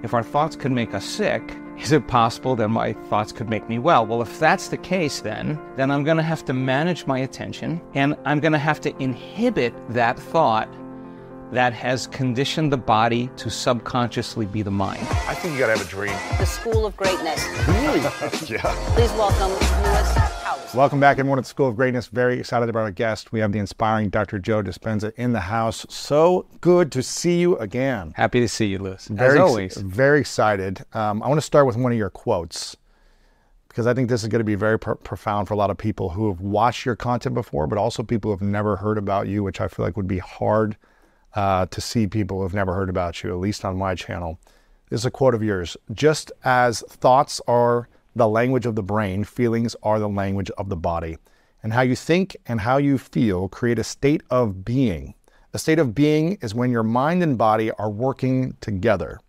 If our thoughts could make us sick, is it possible that my thoughts could make me well? Well, if that's the case, then I'm going to have to manage my attention, and I'm going to have to inhibit that thought that has conditioned the body to subconsciously be the mind. I think you gotta have a dream. The School of Greatness. Really? Yeah. Please welcome Lewis House. Welcome back, everyone, to the School of Greatness. Very excited about our guest. We have the inspiring Dr. Joe Dispenza in the house. So good to see you again. Happy to see you, Lewis, as always. Very excited. I want to start with one of your quotes, because I think this is going to be very profound for a lot of people who have watched your content before, but also people who have never heard about you, which I feel like would be hard to see people who have never heard about you, at least on my channel. This is a quote of yours. Just as thoughts are the language of the brain, feelings are the language of the body. And how you think and how you feel create a state of being. A state of being is when your mind and body are working together.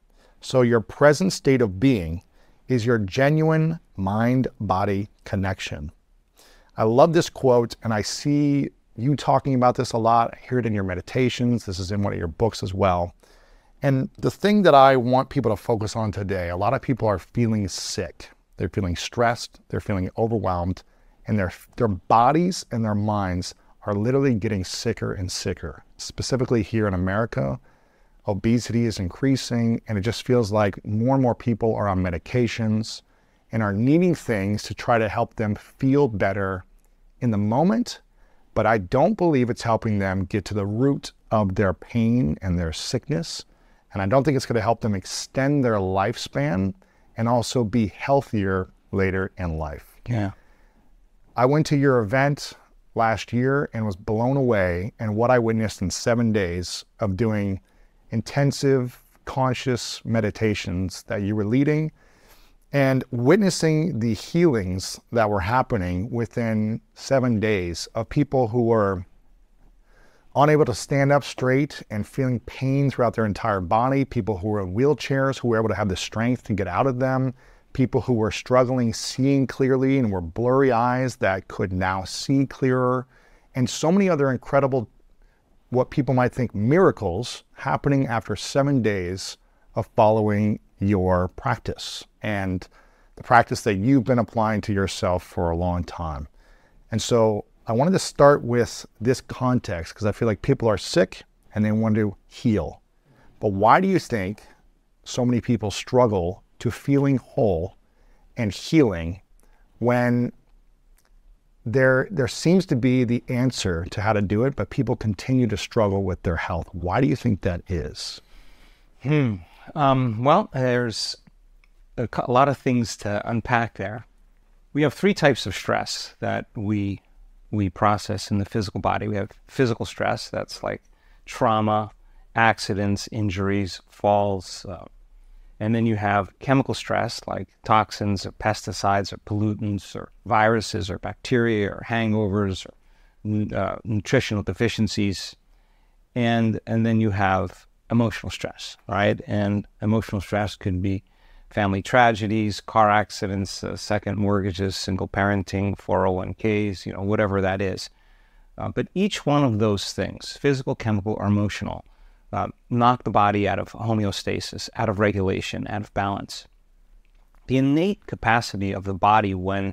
So your present state of being is your genuine mind-body connection. I love this quote, and I see you talking about this a lot. I hear it in your meditations. This is in one of your books as well. And the thing that I want people to focus on today, a lot of people are feeling sick. They're feeling stressed. They're feeling overwhelmed. And their bodies and their minds are literally getting sicker and sicker. Specifically here in America, obesity is increasing, and it just feels like more and more people are on medications and are needing things to try to help them feel better in the moment. But I don't believe it's helping them get to the root of their pain and their sickness. And I don't think it's going to help them extend their lifespan and also be healthier later in life. Yeah. I went to your event last year and was blown away in what I witnessed in 7 days of doing intensive conscious meditations that you were leading, and witnessing the healings that were happening within 7 days of people who were unable to stand up straight and feeling pain throughout their entire body, people who were in wheelchairs who were able to have the strength to get out of them, people who were struggling seeing clearly and were blurry eyes that could now see clearer, and so many other incredible, what people might think miracles happening after 7 days of following your practice and the practice that you've been applying to yourself for a long time. And so I wanted to start with this context because I feel like people are sick and they want to heal. But why do you think so many people struggle to feeling whole and healing when there seems to be the answer to how to do it, but people continue to struggle with their health? Why do you think that is? Well, there's a lot of things to unpack there. We have three types of stress that we process in the physical body. We have physical stress, that's like trauma, accidents, injuries, falls. And then you have chemical stress, like toxins or pesticides or pollutants or viruses or bacteria or hangovers or nutritional deficiencies. And then you have emotional stress, right? And emotional stress could be family tragedies, car accidents, second mortgages, single parenting, 401ks, whatever that is. But each one of those things, physical, chemical, or emotional, knock the body out of homeostasis, out of regulation, out of balance. The innate capacity of the body when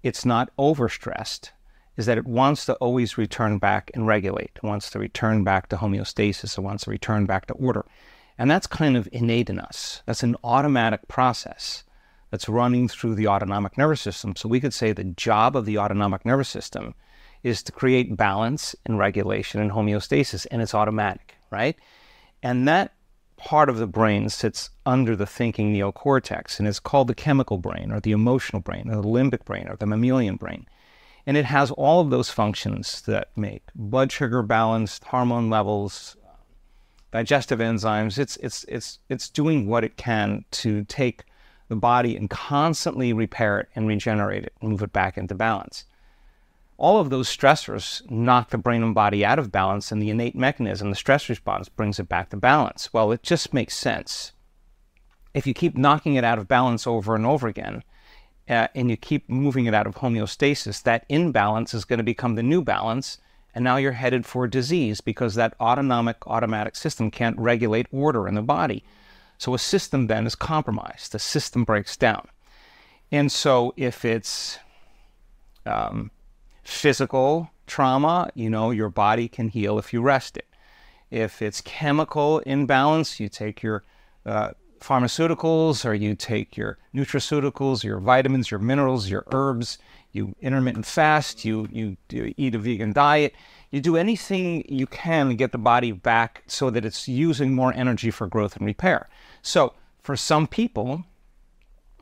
it's not overstressed is that it wants to always return back and regulate. It wants to return back to homeostasis. It wants to return back to order. And that's kind of innate in us. That's an automatic process that's running through the autonomic nervous system. So we could say the job of the autonomic nervous system is to create balance and regulation and homeostasis, and it's automatic, right? And that part of the brain sits under the thinking neocortex, and it's called the chemical brain or the emotional brain or the limbic brain or the mammalian brain. And it has all of those functions that make blood sugar balanced, hormone levels, digestive enzymes. It's doing what it can to take the body and constantly repair it and regenerate it and move it back into balance. All of those stressors knock the brain and body out of balance, and the innate mechanism, the stress response, brings it back to balance. Well, it just makes sense. If you keep knocking it out of balance over and over again, and you keep moving it out of homeostasis, that imbalance is going to become the new balance, and now you're headed for disease because that automatic system can't regulate order in the body. So a system then is compromised. The system breaks down. And so if it's physical trauma, your body can heal if you rest it. If it's chemical imbalance, you take your pharmaceuticals, or you take your nutraceuticals, your vitamins, your minerals, your herbs, you intermittent fast, you eat a vegan diet, you do anything you can to get the body back so that it's using more energy for growth and repair. So for some people,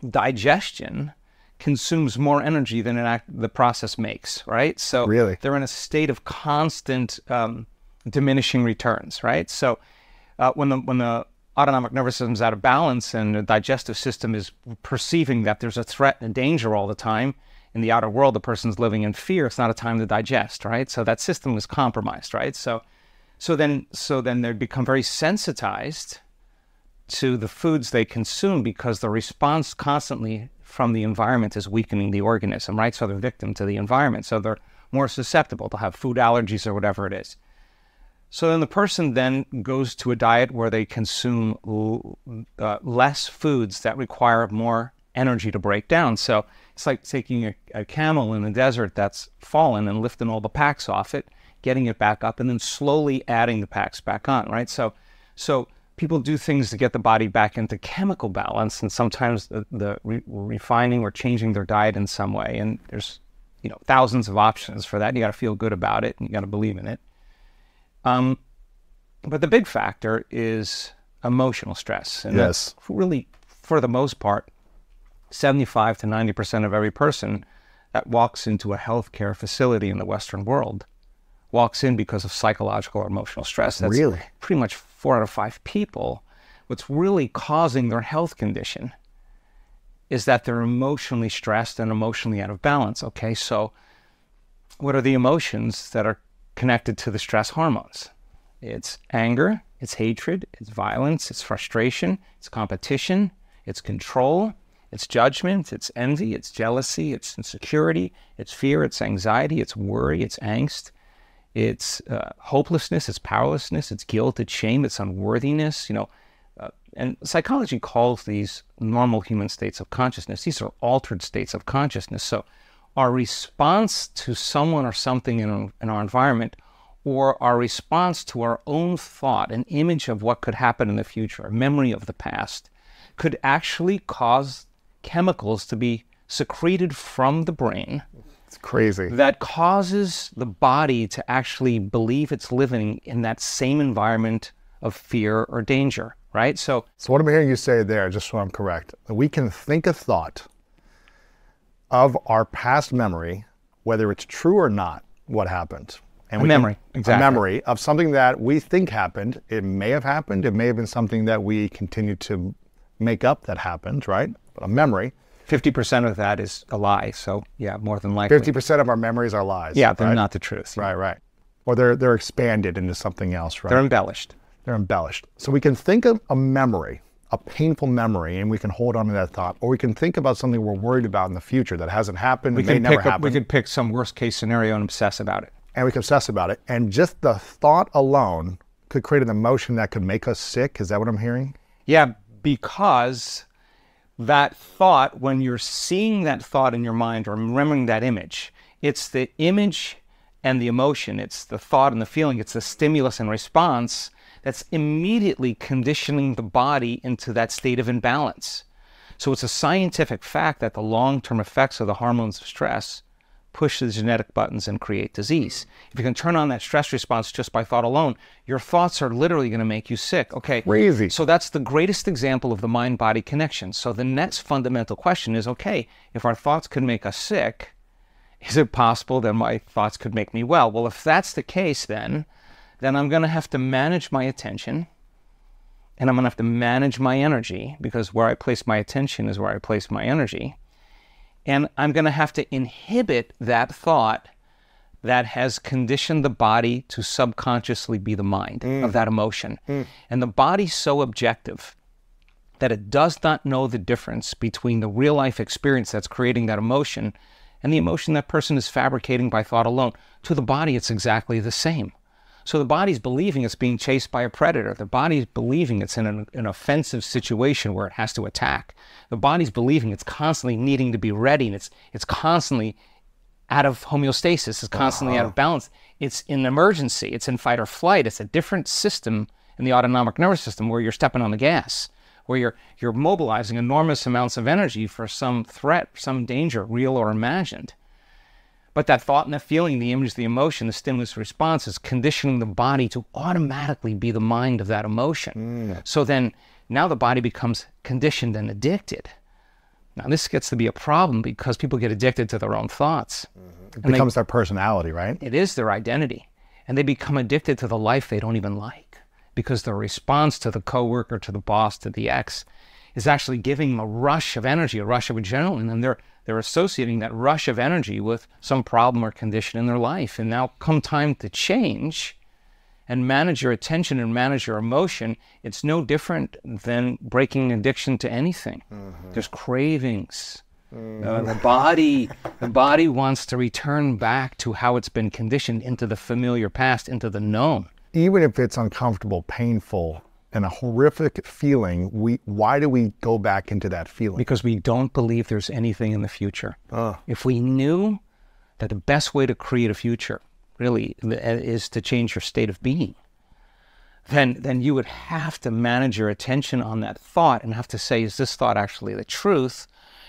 digestion consumes more energy than the process makes, right? So really? They're in a state of constant diminishing returns, right? So when the autonomic nervous system is out of balance and the digestive system is perceiving that there's a threat and danger all the time, in the outer world, the person's living in fear, it's not a time to digest, right? So that system is compromised, right? So then they become very sensitized to the foods they consume because the response constantly from the environment is weakening the organism, right? So they're victim to the environment. So they're more susceptible to have food allergies or whatever it is. So then the person then goes to a diet where they consume less foods that require more energy to break down. So it's like taking a camel in the desert that's fallen and lifting all the packs off it, getting it back up, and then slowly adding the packs back on, right? So people do things to get the body back into chemical balance, and sometimes the refining or changing their diet in some way. And there's thousands of options for that. You got to feel good about it, and you got to believe in it. But the big factor is emotional stress. And yes. That's really, for the most part, 75 to 90% of every person that walks into a healthcare facility in the Western world walks in because of psychological or emotional stress. That's really pretty much 4 out of 5 people. What's really causing their health condition is that they're emotionally stressed and emotionally out of balance. Okay, so what are the emotions that are connected to the stress hormones? It's anger, it's hatred, it's violence, it's frustration, it's competition, it's control, it's judgment, it's envy, it's jealousy, it's insecurity, it's fear, it's anxiety, it's worry, it's angst, it's hopelessness, it's powerlessness, it's guilt, it's shame, it's unworthiness, and psychology calls these normal human states of consciousness. These are altered states of consciousness. So our response to someone or something in our environment, or our response to our own thought, an image of what could happen in the future, a memory of the past, could actually cause chemicals to be secreted from the brain. It's crazy. That causes the body to actually believe it's living in that same environment of fear or danger, right? So what I'm hearing you say there, just so I'm correct, we can think a thought of our past memory, whether it's true or not, what happened. And a memory, exactly. A memory of something that we think happened. It may have happened. It may have been something that we continue to make up that happened, right? But a memory. 50% of that is a lie. So yeah, more than likely. 50% of our memories are lies. Yeah, they're right? not the truth. Right. Or they're expanded into something else, right? They're embellished. They're embellished. So we can think of a memory, a painful memory, and we can hold on to that thought. Or we can think about something we're worried about in the future that hasn't happened, may never happen. We could pick some worst case scenario and obsess about it. And we can obsess about it. And just the thought alone could create an emotion that could make us sick. Is that what I'm hearing? Yeah, because that thought, when you're seeing that thought in your mind or remembering that image, it's the image and the emotion, it's the thought and the feeling, it's the stimulus and response that's immediately conditioning the body into that state of imbalance. So it's a scientific fact that the long-term effects of the hormones of stress push the genetic buttons and create disease. If you can turn on that stress response just by thought alone, your thoughts are literally going to make you sick. Okay, crazy. So that's the greatest example of the mind-body connection. So the next fundamental question is, okay, if our thoughts could make us sick, is it possible that my thoughts could make me well? Well, if that's the case, then I'm going to have to manage my attention, and I'm going to have to manage my energy, because where I place my attention is where I place my energy. And I'm going to have to inhibit that thought that has conditioned the body to subconsciously be the mind of that emotion. And the body's so objective that it does not know the difference between the real life experience that's creating that emotion and the emotion that person is fabricating by thought alone. To the body, it's exactly the same. So the body's believing it's being chased by a predator. The body's believing it's in an offensive situation where it has to attack. The body's believing it's constantly needing to be ready, and it's constantly out of homeostasis. It's constantly out of balance. It's in emergency. It's in fight or flight. It's a different system in the autonomic nervous system where you're stepping on the gas, where you're mobilizing enormous amounts of energy for some threat, some danger, real or imagined. But that thought and that feeling, the image, the emotion, the stimulus response is conditioning the body to automatically be the mind of that emotion. So then now the body becomes conditioned and addicted. Now this gets to be a problem because people get addicted to their own thoughts. It becomes their personality, right? It is their identity. And they become addicted to the life they don't even like because their response to the coworker, to the boss, to the ex is actually giving them a rush of energy, a rush of adrenaline, and they're associating that rush of energy with some problem or condition in their life. And now come time to change and manage your attention and manage your emotion, it's no different than breaking addiction to anything. There's cravings. The body wants to return back to how it's been conditioned, into the familiar past, into the known. Even if it's uncomfortable, painful, and a horrific feeling, why do we go back into that feeling? Because we don't believe there's anything in the future. If we knew that the best way to create a future really is to change your state of being, then you would have to manage your attention on that thought and have to say, is this thought actually the truth?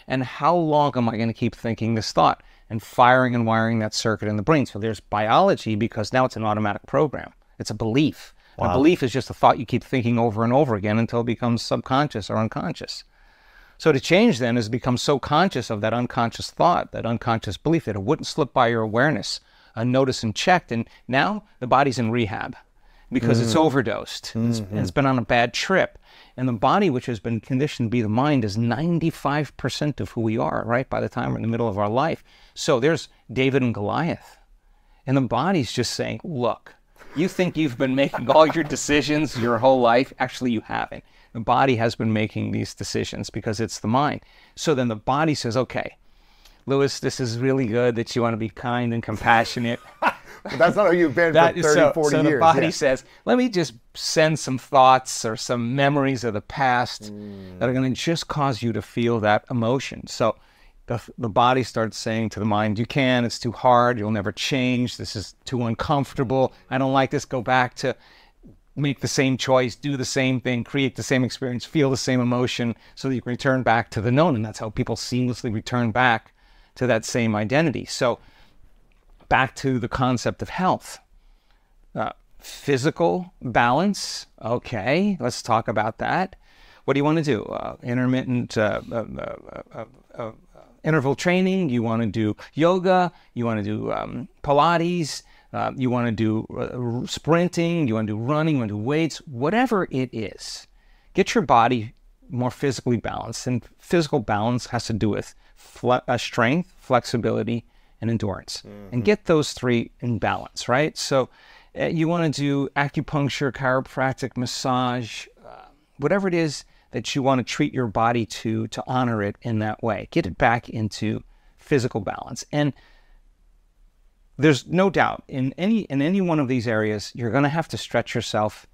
And how long am I going to keep thinking this thought and firing and wiring that circuit in the brain? So there's biology, because now it's an automatic program. It's a belief. Wow. A belief is just a thought you keep thinking over and over again until it becomes subconscious or unconscious. So to change then is to become so conscious of that unconscious thought, that unconscious belief, that it wouldn't slip by your awareness, unnoticed and checked. And now the body's in rehab because it's overdosed. It's been on a bad trip. And the body, which has been conditioned to be the mind, is 95% of who we are, right, by the time we're in the middle of our life. So there's David and Goliath. And the body's just saying, look, you think you've been making all your decisions your whole life. Actually, you haven't. The body has been making these decisions because it's the mind. So then the body says, okay, Lewis, this is really good that you want to be kind and compassionate. But that's not who you've been for 30, 40 years. So the body says, let me just send some thoughts or some memories of the past that are going to just cause you to feel that emotion. So the body starts saying to the mind, you can, it's too hard, you'll never change, this is too uncomfortable, I don't like this, go back to make the same choice, do the same thing, create the same experience, feel the same emotion, so that you can return back to the known. And that's how people seamlessly return back to that same identity. So back to the concept of health. Physical balance, okay, let's talk about that. What do you want to do? Intermittent interval training, you want to do yoga, you want to do Pilates, you want to do sprinting, you want to do running, you want to do weights, whatever it is. Get your body more physically balanced. And physical balance has to do with strength, flexibility, and endurance. And get those three in balance, right? So you want to do acupuncture, chiropractic, massage, whatever it is that you want to treat your body to honor it in that way. Get it back into physical balance. And there's no doubt in any one of these areas, you're going to have to stretch yourself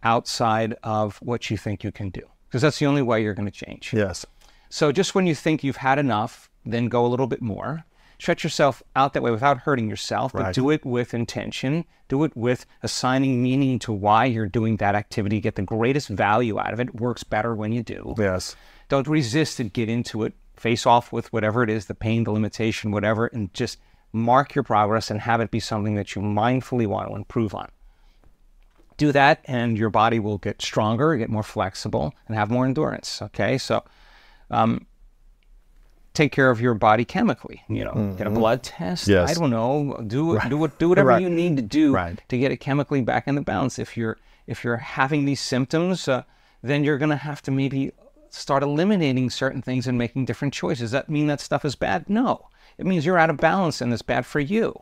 outside of what you think you can do, because that's the only way you're going to change. Yes. So just when you think you've had enough, then go a little bit more. Stretch yourself out that way without hurting yourself, but do it with intention. Do it with assigning meaning to why you're doing that activity. Get the greatest value out of it. It works better when you do. Yes. Don't resist it. Get into it. Face off with whatever it is, the pain, the limitation, whatever, and just mark your progress and have it be something that you mindfully want to improve on. Do that, and your body will get stronger, get more flexible, and have more endurance. Okay, so take care of your body chemically. You know, get a blood test. Yes. I don't know. Do whatever you need to do to get it chemically back in the balance. If you're having these symptoms, then you're going to have to maybe start eliminating certain things and making different choices. Does that mean that stuff is bad? No. It means you're out of balance and it's bad for you.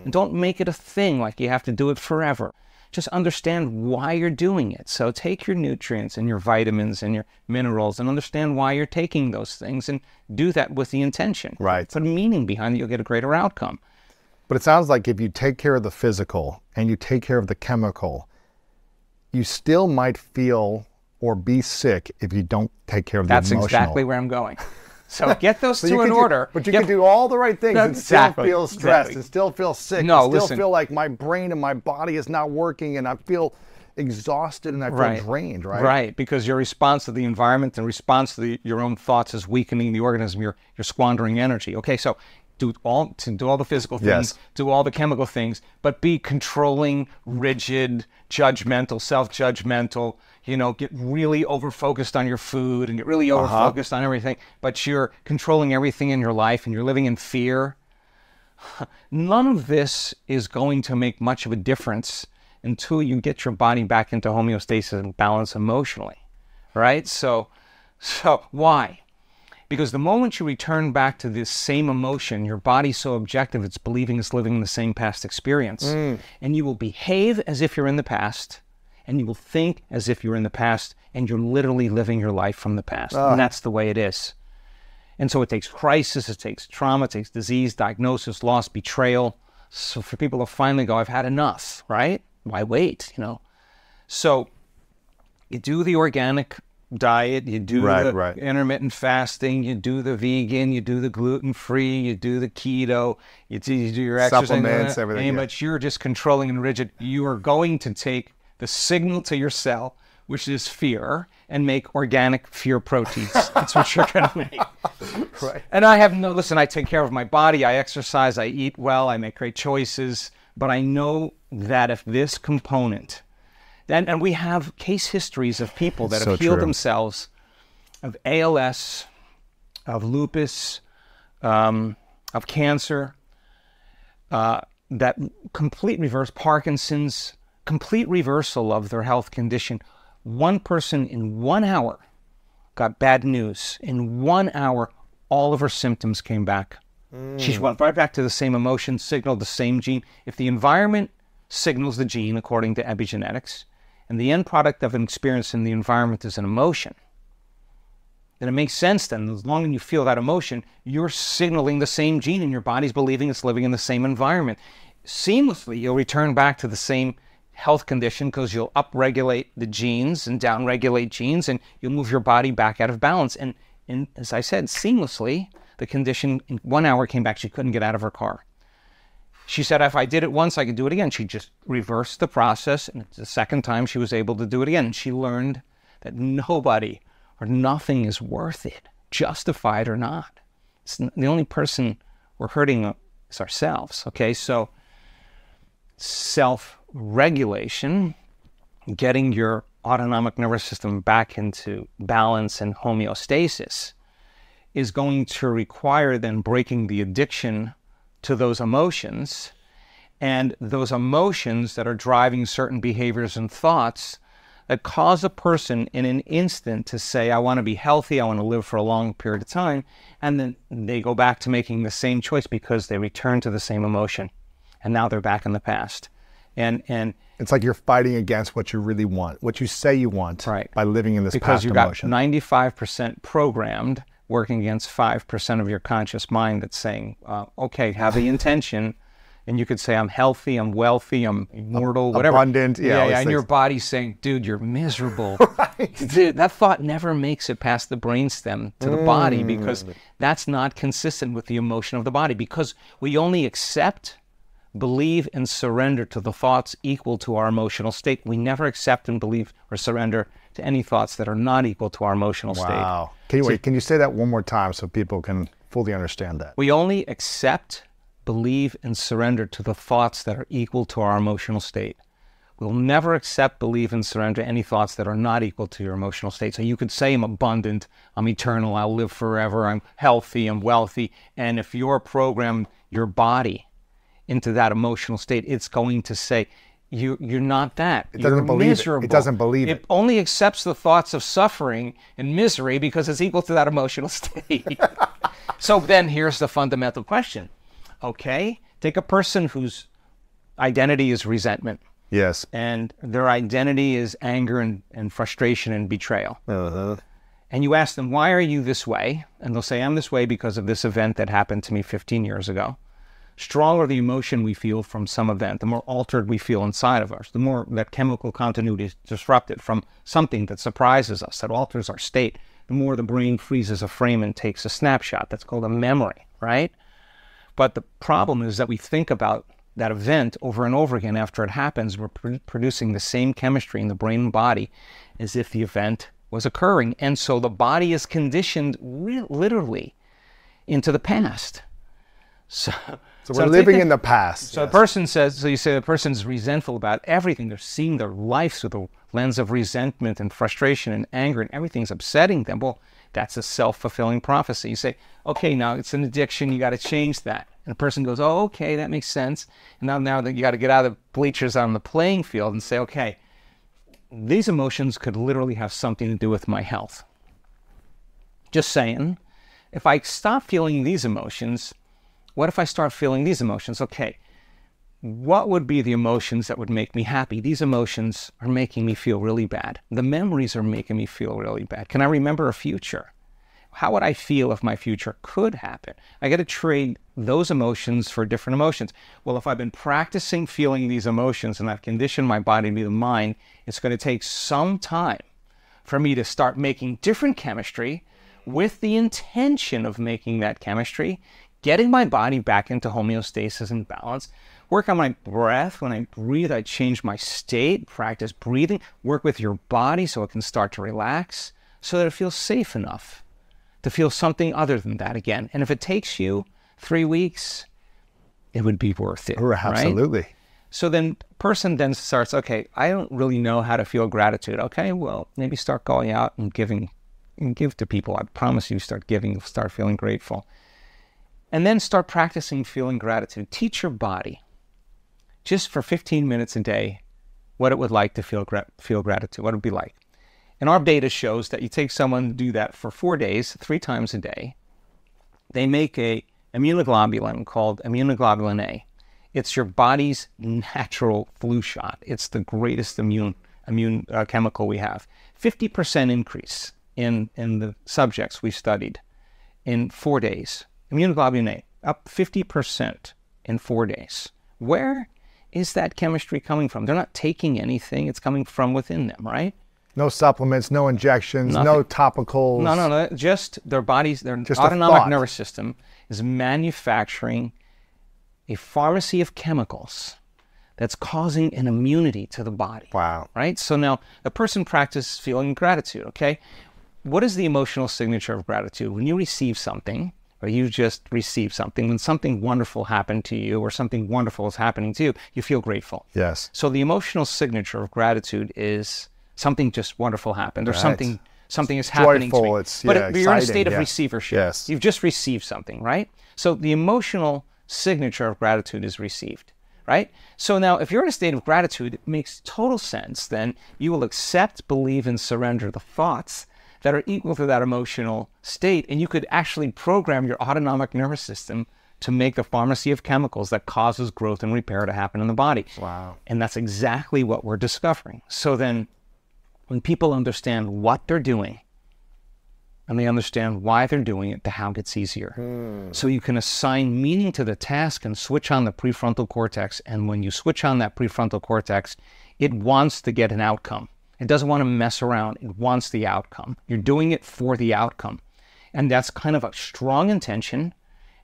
And don't make it a thing like you have to do it forever. Just understand why you're doing it. So take your nutrients and your vitamins and your minerals and understand why you're taking those things and do that with the intention. Right. Put a meaning behind it, you'll get a greater outcome. But it sounds like if you take care of the physical and you take care of the chemical, you still might feel or be sick if you don't take care of the emotional. That's exactly where I'm going. So get those two in order. But you can do all the right things and still feel stressed and still feel sick and still feel like my brain and my body is not working and I feel exhausted and I feel drained, right? Right, because your response to the environment and response to your own thoughts is weakening the organism. You're squandering energy. Okay, so do all the physical things, do all the chemical things, but be controlling, rigid, judgmental, self-judgmental. You know, get really over-focused on your food and get really over-focused on everything, but you're controlling everything in your life and you're living in fear. None of this is going to make much of a difference until you get your body back into homeostasis and balance emotionally, right? So why? Because the moment you return back to this same emotion, your body's so objective, it's believing it's living in the same past experience. And you will behave as if you're in the past, and you will think as if you're in the past, and you're literally living your life from the past. And that's the way it is. And so it takes crisis, it takes trauma, it takes disease, diagnosis, loss, betrayal. So for people to finally go, I've had enough, right? Why wait, you know? So you do the organic diet, you do the intermittent fasting, you do the vegan, you do the gluten-free, you do the keto, you do your exercise. Supplements, everything. But you're just controlling and rigid. You are going to take the signal to your cell, which is fear, and make organic fear proteins. That's what you're going to make. Right. And listen, I take care of my body, I exercise, I eat well, I make great choices, but I know that if this component, and we have case histories of people that have healed themselves of ALS, of lupus, of cancer, that complete reverse, Parkinson's, complete reversal of their health condition. One person in 1 hour got bad news. In 1 hour, all of her symptoms came back. She went right back to the same emotion, signaled the same gene. If the environment signals the gene according to epigenetics, and the end product of an experience in the environment is an emotion, then it makes sense then. As long as you feel that emotion, you're signaling the same gene and your body's believing it's living in the same environment. Seamlessly, you'll return back to the same health condition because you'll upregulate the genes and downregulate genes and you'll move your body back out of balance. And as I said, seamlessly, the condition in 1 hour came back. She couldn't get out of her car. She said, if I did it once, I could do it again. She just reversed the process, and the second time she was able to do it again. And she learned that nobody or nothing is worth it, justified or not. It's the only person we're hurting is ourselves, okay? So self-regulation, getting your autonomic nervous system back into balance and homeostasis is going to require then breaking the addiction to those emotions, and those emotions that are driving certain behaviors and thoughts that cause a person in an instant to say, I want to be healthy, I want to live for a long period of time, and then they go back to making the same choice because they return to the same emotion, and now they're back in the past. And it's like you're fighting against what you really want, what you say you want, by living in this past emotion. Because you got 95% programmed, working against 5% of your conscious mind that's saying, okay, have the intention, and you could say, I'm healthy, I'm wealthy, I'm immortal, whatever. Abundant, and your body's saying, dude, you're miserable. Dude, that thought never makes it past the brainstem to the body because that's not consistent with the emotion of the body, because we only accept, believe, and surrender to the thoughts equal to our emotional state. We never accept and believe or surrender to any thoughts that are not equal to our emotional state. Wow. Can you say that one more time so people can fully understand that? We only accept, believe, and surrender to the thoughts that are equal to our emotional state. We'll never accept, believe, and surrender any thoughts that are not equal to your emotional state. So you could say, I'm abundant, I'm eternal, I'll live forever, I'm healthy, I'm wealthy. And if you're programmed your body into that emotional state, it's going to say, you're not that. It doesn't believe miserable. It doesn't believe it. It only accepts the thoughts of suffering and misery because it's equal to that emotional state. So then here's the fundamental question. Okay, take a person whose identity is resentment. Yes. And their identity is anger and frustration and betrayal. And you ask them, why are you this way? And they'll say, I'm this way because of this event that happened to me 15 years ago. stronger the emotion we feel from some event, the more altered we feel inside of us, the more that chemical continuity is disrupted from something that surprises us, that alters our state, the more the brain freezes a frame and takes a snapshot. That's called a memory, right? But the problem is that we think about that event over and over again after it happens. We're producing the same chemistry in the brain and body as if the event was occurring. And so the body is conditioned literally into the past. So we're living in the past. So the person says, so you say the person's resentful about everything. They're seeing their life through the lens of resentment and frustration and anger, and everything's upsetting them. Well, that's a self-fulfilling prophecy. You say, okay, now it's an addiction, you got to change that. And the person goes, oh, okay, that makes sense. And now that you got to get out of the bleachers on the playing field and say, okay, these emotions could literally have something to do with my health. Just saying, if I stop feeling these emotions, what if I start feeling these emotions? Okay, what would be the emotions that would make me happy? These emotions are making me feel really bad. The memories are making me feel really bad. Can I remember a future? How would I feel if my future could happen? I got to trade those emotions for different emotions. Well, if I've been practicing feeling these emotions and I've conditioned my body to be the mind, it's going to take some time for me to start making different chemistry with the intention of making that chemistry, getting my body back into homeostasis and balance, work on my breath. When I breathe, I change my state, practice breathing, work with your body so it can start to relax so that it feels safe enough to feel something other than that again. And if it takes you 3 weeks, it would be worth it. Absolutely. Right? So then person then starts, okay, I don't really know how to feel gratitude. Okay, well, maybe start going out and giving and give to people. I promise you, start giving, you'll start feeling grateful. And then start practicing feeling gratitude. Teach your body, just for 15 minutes a day, what it would like to feel gratitude, what it would be like. And our data shows that you take someone to do that for 4 days, 3 times a day. They make a immunoglobulin called immunoglobulin A. It's your body's natural flu shot. It's the greatest immune chemical we have. 50% increase in the subjects we studied in 4 days. Immunoglobulin A, up 50% in 4 days. Where is that chemistry coming from? They're not taking anything. It's coming from within them, right? No supplements, no injections, Nothing. no topicals. No. Just their bodies, their Just autonomic nervous system is manufacturing a pharmacy of chemicals that's causing an immunity to the body. Wow. Right? So now the person practices feeling gratitude, okay? What is the emotional signature of gratitude? When you receive something, or you just receive something, when something wonderful happened to you or something wonderful is happening to you, you feel grateful. Yes. So the emotional signature of gratitude is something just wonderful happened, or something is happening to me. Joyful, But exciting, you're in a state of yeah. receivership. Yes. You've just received something, right? So the emotional signature of gratitude is received, right? So now if you're in a state of gratitude, it makes total sense. Then you will accept, believe, and surrender the thoughts that are equal to that emotional state, and you could actually program your autonomic nervous system to make the pharmacy of chemicals that causes growth and repair to happen in the body. Wow. And that's exactly what we're discovering. So then when people understand what they're doing and they understand why they're doing it, the how gets easier. So you can assign meaning to the task and switch on the prefrontal cortex. And when you switch on that prefrontal cortex, it wants to get an outcome. It doesn't want to mess around. It wants the outcome. You're doing it for the outcome. And that's kind of a strong intention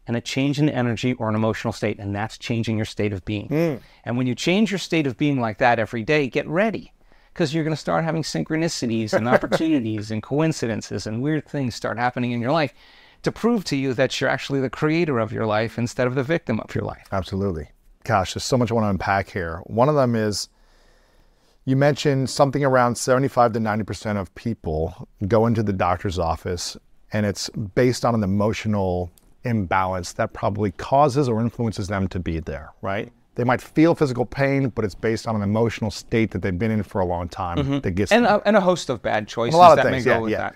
and a change in energy or an emotional state. And that's changing your state of being. And when you change your state of being like that every day, get ready. Because you're going to start having synchronicities and opportunities and coincidences and weird things start happening in your life to prove to you that you're actually the creator of your life instead of the victim of your life. Absolutely. Gosh, there's so much I want to unpack here. One of them is, you mentioned something around 75 to 90% of people go into the doctor's office and it's based on an emotional imbalance that probably causes or influences them to be there, right? They might feel physical pain, but it's based on an emotional state that they've been in for a long time that gets And a host of bad choices a lot of that things, may go with that.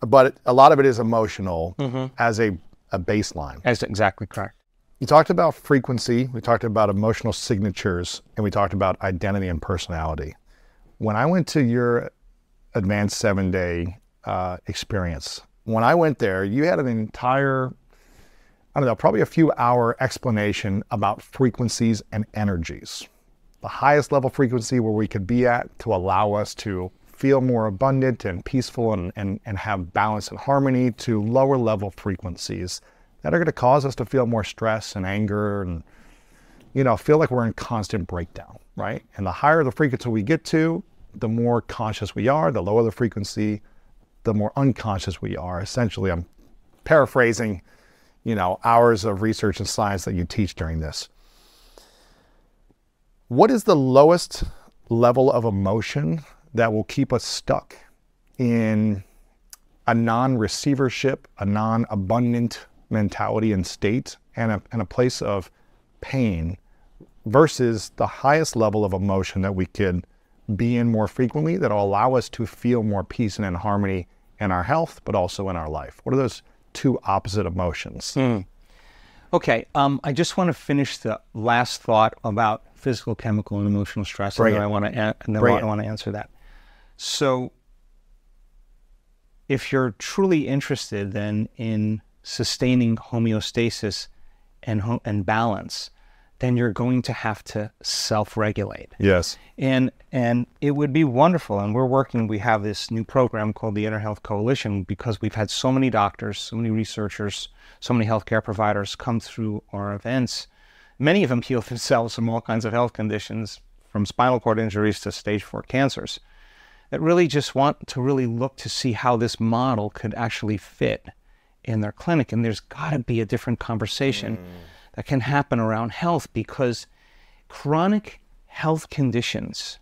But a lot of it is emotional as a baseline. That's exactly correct. You talked about frequency, we talked about emotional signatures, and we talked about identity and personality. When I went to your advanced 7-day experience, when I went there, you had an entire I don't know, probably a few hour explanation about frequencies and energies. The highest level frequency where we could be at to allow us to feel more abundant and peaceful and have balance and harmony, to lower level frequencies that are going to cause us to feel more stress and anger and, you know, feel like we're in constant breakdown, right? And the higher the frequency we get to, the more conscious we are. The lower the frequency, the more unconscious we are. Essentially, I'm paraphrasing, you know, hours of research and science that you teach during this. What is the lowest level of emotion that will keep us stuck in a non-receivership, a non-abundant mentality and state, and a place of pain, versus the highest level of emotion that we could be in more frequently that will allow us to feel more peace and in harmony in our health, but also in our life? What are those two opposite emotions? Okay, I just want to finish the last thought about physical, chemical, and emotional stress, and then I want to answer that. So, if you're truly interested then in sustaining homeostasis and balance, then you're going to have to self-regulate. Yes. And it would be wonderful, and we have this new program called the Inner Health Coalition, because we've had so many doctors, so many researchers, so many healthcare providers come through our events. Many of them heal themselves from all kinds of health conditions, from spinal cord injuries to stage 4 cancers, that really just want to really look to see how this model could actually fit in their clinic. And there's got to be a different conversation that can happen around health, because chronic health conditions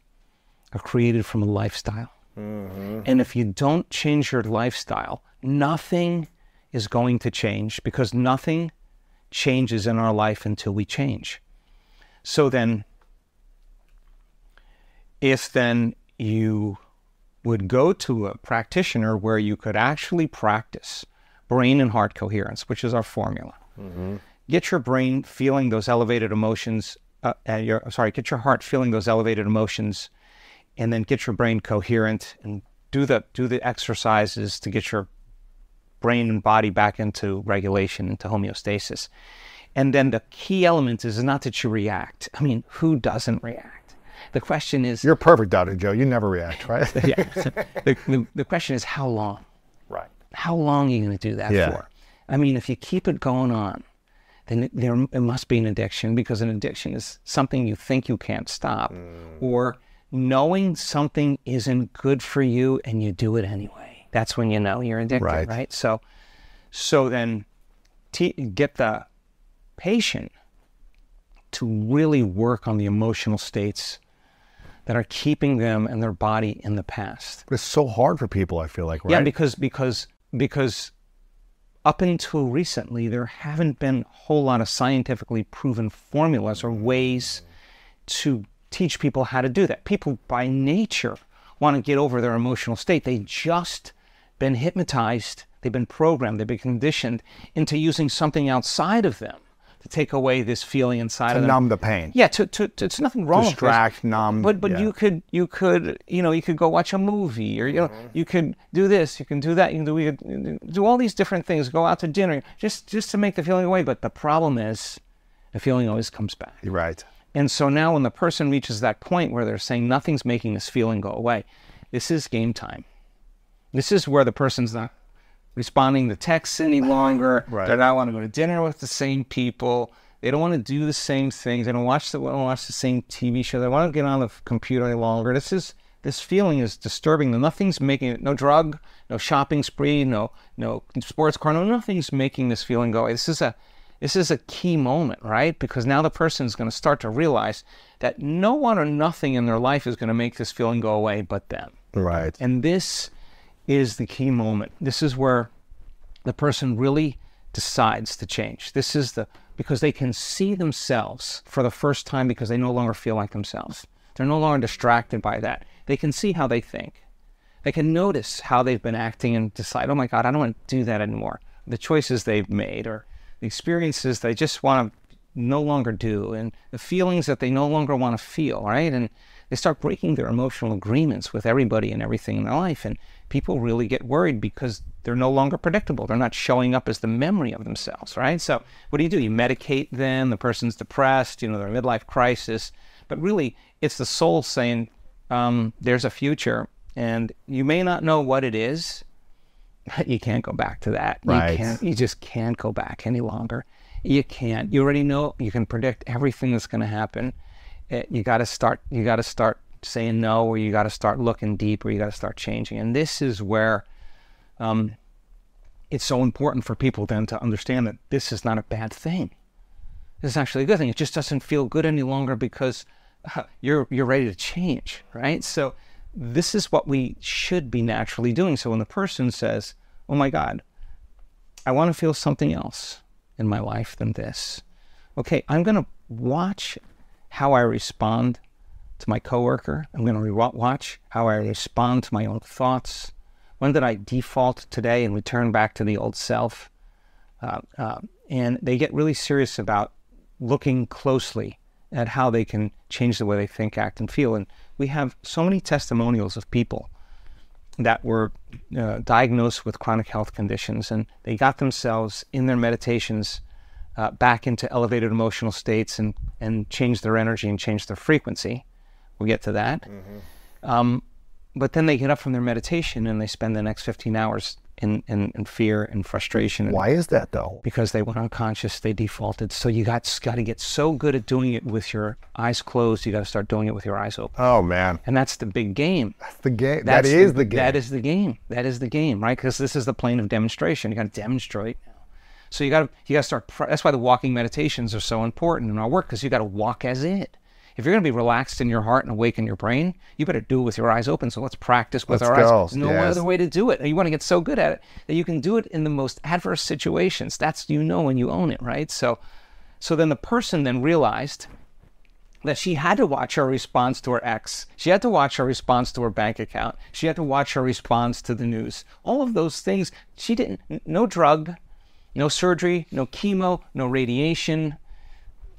are created from a lifestyle. And if you don't change your lifestyle, nothing is going to change, because nothing changes in our life until we change. So then, if then you would go to a practitioner where you could actually practice brain and heart coherence, which is our formula. Get your brain feeling those elevated emotions, get your heart feeling those elevated emotions, and then get your brain coherent and do the exercises to get your brain and body back into regulation, into homeostasis. And then the key element is not that you react. I mean, who doesn't react? The question is... You're perfect, Dr. Joe. You never react, right? Yeah. The question is, how long? Right. How long are you going to do that for? I mean, if you keep it going on, then it must be an addiction, because an addiction is something you think you can't stop, or knowing something isn't good for you and you do it anyway. That's when you know you're addicted, right? So then get the patient to really work on the emotional states that are keeping them and their body in the past. But it's so hard for people, I feel like, right? Yeah, because up until recently, there haven't been a whole lot of scientifically proven formulas or ways to teach people how to do that. People by nature want to get over their emotional state. They just been hypnotized, they've been programmed, they've been conditioned into using something outside of them to take away this feeling inside of them. To numb the pain. Yeah, it's nothing wrong Distract, with this. numb. But you could you could go watch a movie, or you could do this, you can do that, you can do all these different things, go out to dinner, just to make the feeling go away. But the problem is, the feeling always comes back. You're right. And so now when the person reaches that point where they're saying nothing's making this feeling go away, this is game time. This is where the person's not responding to texts any longer. Right. They don't want to go to dinner with the same people. They don't want to do the same things. They don't want to watch the same TV show. They want to get on the computer any longer. This feeling is disturbing them. Nothing's making it. No drug, no shopping spree, no sports car. Nothing's making this feeling go away. This is a key moment, right? Because now the person is going to start to realize that no one or nothing in their life is going to make this feeling go away but them. Right. And this is the key moment. This is where the person really decides to change. Because they can see themselves for the first time, because they no longer feel like themselves. They're no longer distracted by that. They can see how they think. They can notice how they've been acting and decide, oh my God, I don't want to do that anymore. The choices they've made, or the experiences they just want to no longer do, and the feelings that they no longer want to feel, right? And They start breaking their emotional agreements with everybody and everything in their life. And people really get worried because they're no longer predictable. They're not showing up as the memory of themselves, right? So what do? You medicate them. The person's depressed, they're in a midlife crisis. But really, it's the soul saying, there's a future, and you may not know what it is. You can't go back to that. Right. You just can't go back any longer. You can't. You already know. You can predict everything that's going to happen. You got to start saying no, or you got to start looking deeper. You got to start changing. And this is where it's so important for people then to understand that this is not a bad thing. This is actually a good thing. It just doesn't feel good any longer because you're ready to change, right? So this is what we should be naturally doing. So when the person says, oh my God, I want to feel something else in my life than this. Okay, I'm going to watch how I respond to my coworker. I'm going to watch how I respond to my own thoughts. When did I default today and return back to the old self? And they get really serious about looking closely at how they can change the way they think, act, and feel. And we have so many testimonials of people that were diagnosed with chronic health conditions, and they got themselves in their meditations back into elevated emotional states and changed their energy and changed their frequency. We'll get to that. But then they get up from their meditation and they spend the next 15 hours in fear and frustration. Why is that though? Because they went unconscious, they defaulted. So you got to get so good at doing it with your eyes closed, you got to start doing it with your eyes open. Oh man. And that's the big game. That's the game. That is the game. That is the game. That is the game, right? Because this is the plane of demonstration. You got to demonstrate now. So you got to start. That's why the walking meditations are so important in our work, because you got to walk as it. If you're going to be relaxed in your heart and awake in your brain, you better do it with your eyes open. So let's practice with our eyes. There's no other way to do it. And you want to get so good at it that you can do it in the most adverse situations. That's, when you own it, right? So then the person then realized that she had to watch her response to her ex. She had to watch her response to her bank account. She had to watch her response to the news. All of those things, she didn't, no drug, no surgery, no chemo, no radiation,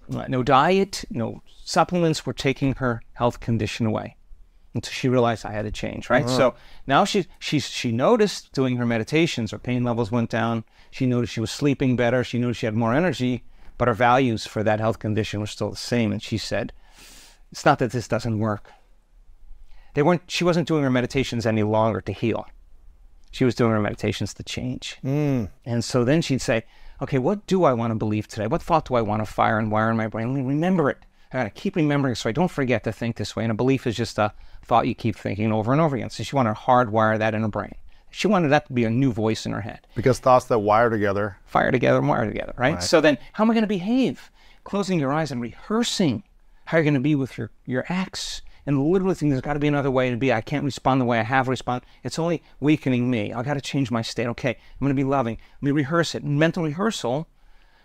no diet, no supplements were taking her health condition away until she realized I had to change, right? So now she noticed doing her meditations, her pain levels went down. She noticed she was sleeping better. She noticed she had more energy, but her values for that health condition were still the same. And she said, it's not that this doesn't work. She wasn't doing her meditations any longer to heal. She was doing her meditations to change. And so then she'd say, okay, what do I want to believe today? What thought do I want to fire and wire in my brain? Let me remember it. I got to keep remembering so I don't forget to think this way. And a belief is just a thought you keep thinking over and over again. So she wanted to hardwire that in her brain. She wanted that to be a new voice in her head. Because thoughts that wire together. Fire together and wire together, right? So then how am I going to behave? Closing your eyes and rehearsing how you're going to be with your ex. And literally thinking there's got to be another way to be. I can't respond the way I have responded. It's only weakening me. I got to change my state. Okay, I'm going to be loving. Let me rehearse it. Mental rehearsal.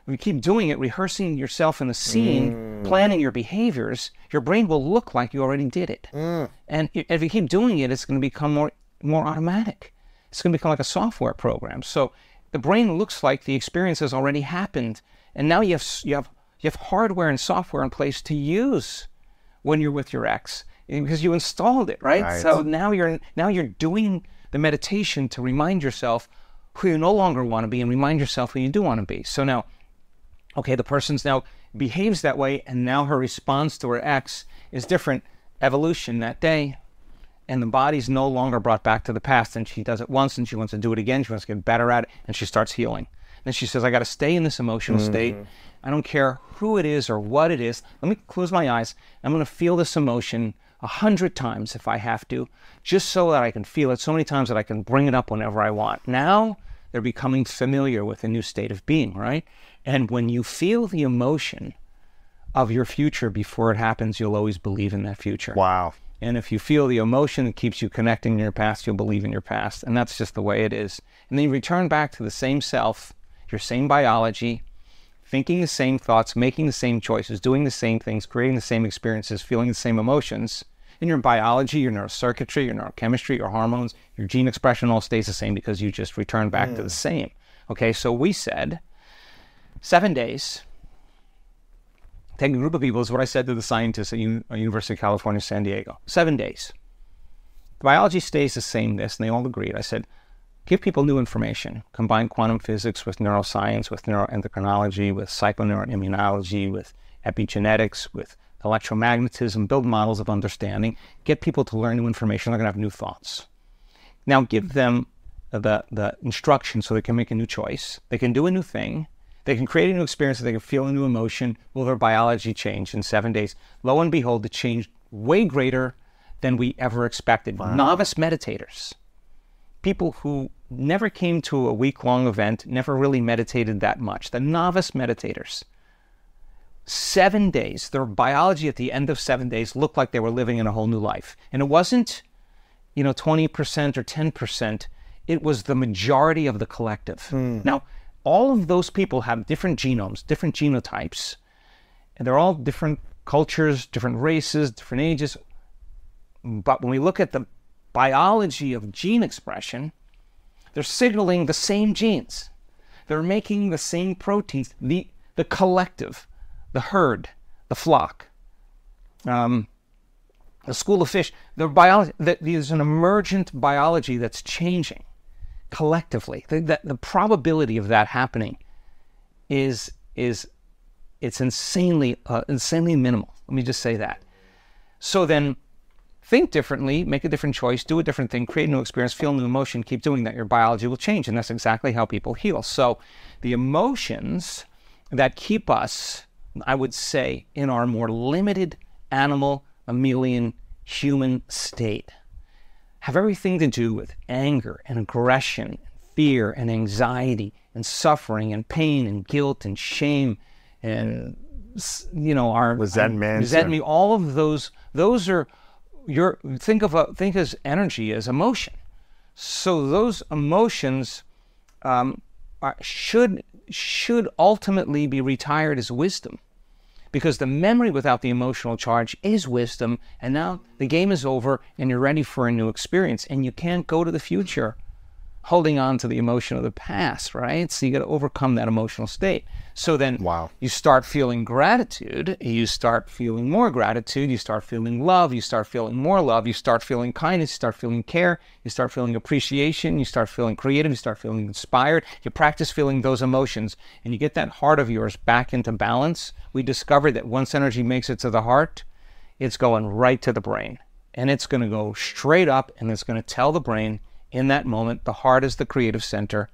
If you keep doing it, rehearsing yourself in the scene, planning your behaviors, your brain will look like you already did it. And if you keep doing it, it's going to become more automatic. It's going to become like a software program. So the brain looks like the experience has already happened, and now you have hardware and software in place to use when you're with your ex, because you installed it, right? So now you're doing the meditation to remind yourself who you no longer want to be and remind yourself who you do want to be. So now, okay, the person's now behaves that way, and now her response to her ex is different. Evolution that day, and the body's no longer brought back to the past, and she does it once and she wants to do it again. She wants to get better at it, and she starts healing. Then she says, I got to stay in this emotional state. I don't care who it is or what it is. Let me close my eyes. I'm going to feel this emotion 100 times if I have to, just so that I can feel it so many times that I can bring it up whenever I want. Now they're becoming familiar with a new state of being, right? And when you feel the emotion of your future before it happens, you'll always believe in that future. Wow. And if you feel the emotion that keeps you connecting to your past, you'll believe in your past. And that's just the way it is. And then you return back to the same self, your same biology, thinking the same thoughts, making the same choices, doing the same things, creating the same experiences, feeling the same emotions. In your biology, your neurocircuitry, your neurochemistry, your hormones, your gene expression all stays the same because you just return back to the same. Okay, so we said 7 days take a group of people, is what I said to the scientists at University of California, San Diego. 7 days. The biology stays the same, and they all agreed. I said, give people new information. Combine quantum physics with neuroscience, with neuroendocrinology, with psychoneuroimmunology, with epigenetics, with electromagnetism, build models of understanding, get people to learn new information. They're going to have new thoughts. Now give them the instruction so they can make a new choice. They can do a new thing. They can create a new experience. They can feel a new emotion. Will their biology change in 7 days? Lo and behold, it changed way greater than we ever expected. Wow. Novice meditators, people who never came to a week-long event, never really meditated that much. The novice meditators, 7 days, their biology at the end of 7 days looked like they were living in a whole new life. And it wasn't, 20% or 10%. It was the majority of the collective. Now, all of those people have different genomes, different genotypes, and they're all different cultures, different races, different ages. But when we look at the biology of gene expression, they're signaling the same genes. They're making the same proteins, the collective, the herd, the flock, the school of fish. There's an emergent biology that's changing collectively. The probability of that happening is insanely minimal. Let me just say that. So then, think differently, make a different choice, do a different thing, create a new experience, feel new emotion, keep doing that. Your biology will change, and that's exactly how people heal. So the emotions that keep us, I would say, in our more limited animal, mammalian, human state have everything to do with anger and aggression, fear and anxiety and suffering and pain and guilt and shame and, our resentment. All of those are think as energy as emotion. So those emotions should ultimately be retired as wisdom, because the memory without the emotional charge is wisdom, and now the game is over and you're ready for a new experience, and you can't go to the future holding on to the emotion of the past, right? So you got to overcome that emotional state. So then you start feeling gratitude, you start feeling more gratitude, you start feeling love, you start feeling more love, you start feeling kindness, you start feeling care, you start feeling appreciation, you start feeling creative, you start feeling inspired. You practice feeling those emotions, and you get that heart of yours back into balance. We discovered that once energy makes it to the heart, it's going right to the brain, and it's going to go straight up, and it's going to tell the brain, in that moment, the heart is the creative center.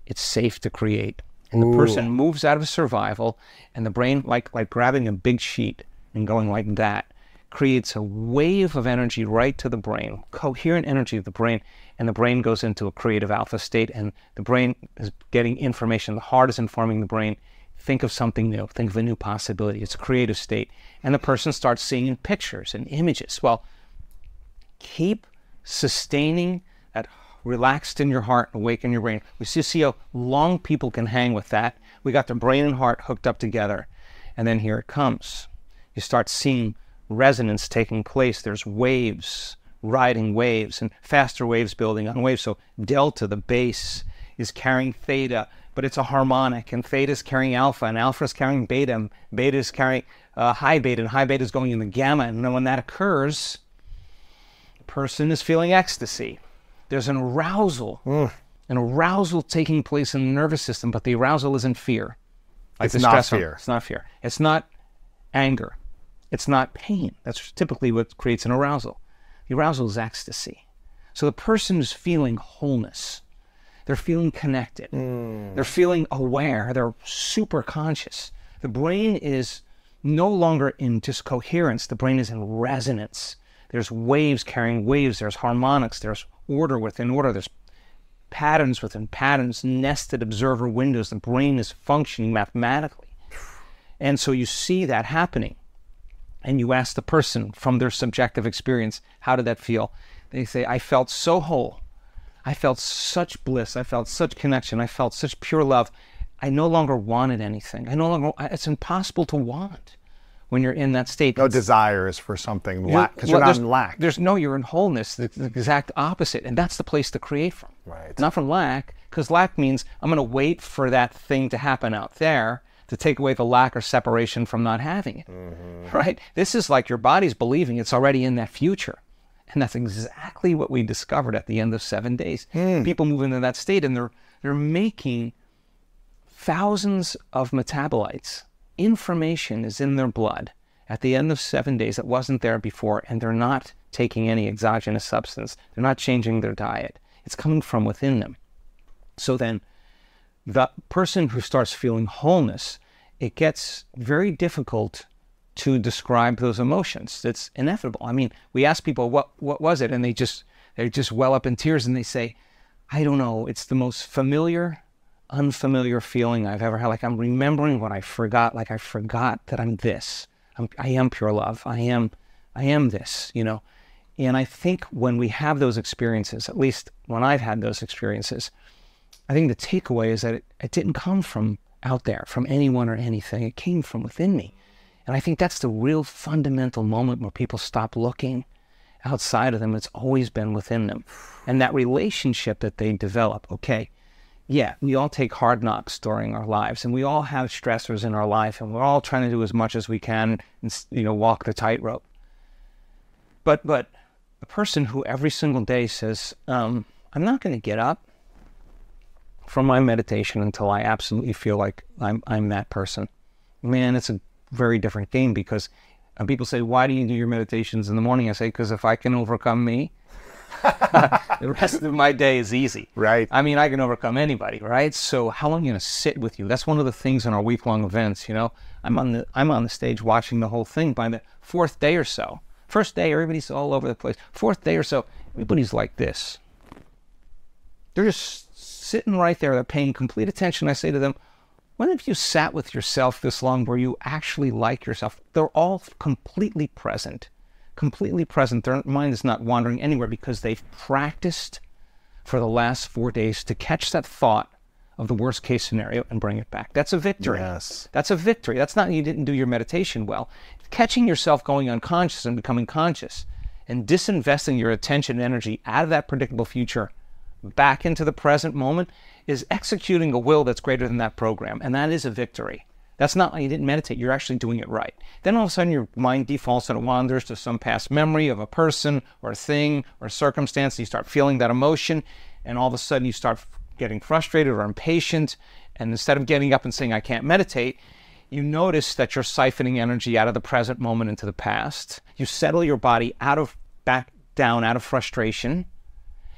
It's safe to create. And the person moves out of survival, and the brain, like grabbing a big sheet and going like that, creates a wave of energy right to the brain, coherent energy of the brain, and the brain goes into a creative alpha state, and the brain is getting information. The heart is informing the brain. Think of something new. Think of a new possibility. It's a creative state. And the person starts seeing pictures and images. Well, keep sustaining that relaxed in your heart, awake in your brain. We see how long people can hang with that. We got the brain and heart hooked up together. And then here it comes. You start seeing resonance taking place. There's waves, riding waves, and faster waves building on waves. So delta, the bass, is carrying theta, but it's a harmonic, and theta is carrying alpha, and alpha is carrying beta, and beta is carrying high beta, and high beta is going in the gamma. And then when that occurs, the person is feeling ecstasy. There's an arousal taking place in the nervous system, but the arousal isn't fear. It's not fear. It's not fear. It's not anger. It's not pain. That's typically what creates an arousal. The arousal is ecstasy. So the person is feeling wholeness. They're feeling connected. They're feeling aware. They're super conscious. The brain is no longer in just coherence. The brain is in resonance. There's waves carrying waves. There's harmonics. There's order within order. There's patterns within patterns, nested observer windows. The brain is functioning mathematically. And so you see that happening. And you ask the person from their subjective experience, how did that feel? They say, I felt so whole. I felt such bliss. I felt such connection. I felt such pure love. I no longer wanted anything. It's impossible to want when you're in that state. No desires for something, because you're not in lack. You're in wholeness, the exact opposite. And that's the place to create from. Right. Not from lack, because lack means I'm going to wait for that thing to happen out there. to take away the lack or separation from not having it, right? This is like your body's believing it's already in that future. And that's exactly what we discovered at the end of 7 days. People move into that state and they're making thousands of metabolites. Information is in their blood at the end of 7 days that wasn't there before, and they're not taking any exogenous substance. They're not changing their diet. It's coming from within them. So then the person who starts feeling wholeness, it gets very difficult to describe those emotions. It's inevitable. I mean, we ask people, what was it? And they just well up in tears and they say, I don't know. It's the most familiar, unfamiliar feeling I've ever had. Like I'm remembering what I forgot. Like I forgot that I'm this. I am pure love. I am this, you know. And I think when we have those experiences, at least when I've had those experiences, I think the takeaway is that it didn't come from out there, from anyone or anything. It came from within me. And I think that's the real fundamental moment where people stop looking outside of them. It's always been within them. And that relationship that they develop, okay, yeah, we all take hard knocks during our lives, and we all have stressors in our life, and we're all trying to do as much as we can and, you know, walk the tightrope. But a person who every single day says, I'm not going to get up from my meditation until I absolutely feel like I'm that person. Man, it's a very different game, because people say, why do you do your meditations in the morning? I say, because if I can overcome me, the rest of my day is easy. Right. I mean, I can overcome anybody, right? So how long are you going to sit with you? That's one of the things in our week-long events, you know. I'm on the stage watching the whole thing. By the fourth day or so, first day, everybody's all over the place. Fourth day or so, everybody's like this. They're just sitting right there. They're paying complete attention. I say to them, when have you sat with yourself this long where you actually like yourself? They're all completely present. Completely present. Their mind is not wandering anywhere because they've practiced for the last 4 days to catch that thought of the worst case scenario and bring it back. That's a victory. Yes. That's a victory. That's not you didn't do your meditation well. Catching yourself going unconscious and becoming conscious and disinvesting your attention and energy out of that predictable future back into the present moment is executing a will that's greater than that program. And that is a victory. That's not like you didn't meditate. You're actually doing it right. Then all of a sudden your mind defaults and it wanders to some past memory of a person or a thing or a circumstance. You start feeling that emotion, and all of a sudden you start getting frustrated or impatient. And instead of getting up and saying, I can't meditate, you notice that you're siphoning energy out of the present moment into the past. You settle your body back down out of frustration,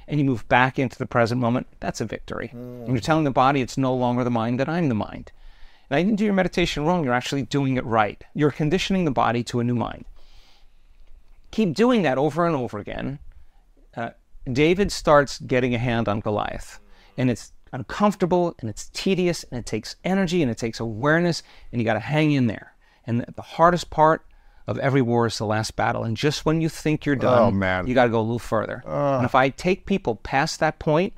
and you move back into the present moment. That's a victory. And you're telling the body it's no longer the mind, that I'm the mind. Now, you didn't do your meditation wrong. You're actually doing it right. You're conditioning the body to a new mind. Keep doing that over and over again. David starts getting a hand on Goliath. And it's uncomfortable, and it's tedious, and it takes energy, and it takes awareness, and you got to hang in there. And the hardest part of every war is the last battle. And just when you think you're done, you got to go a little further. And if I take people past that point,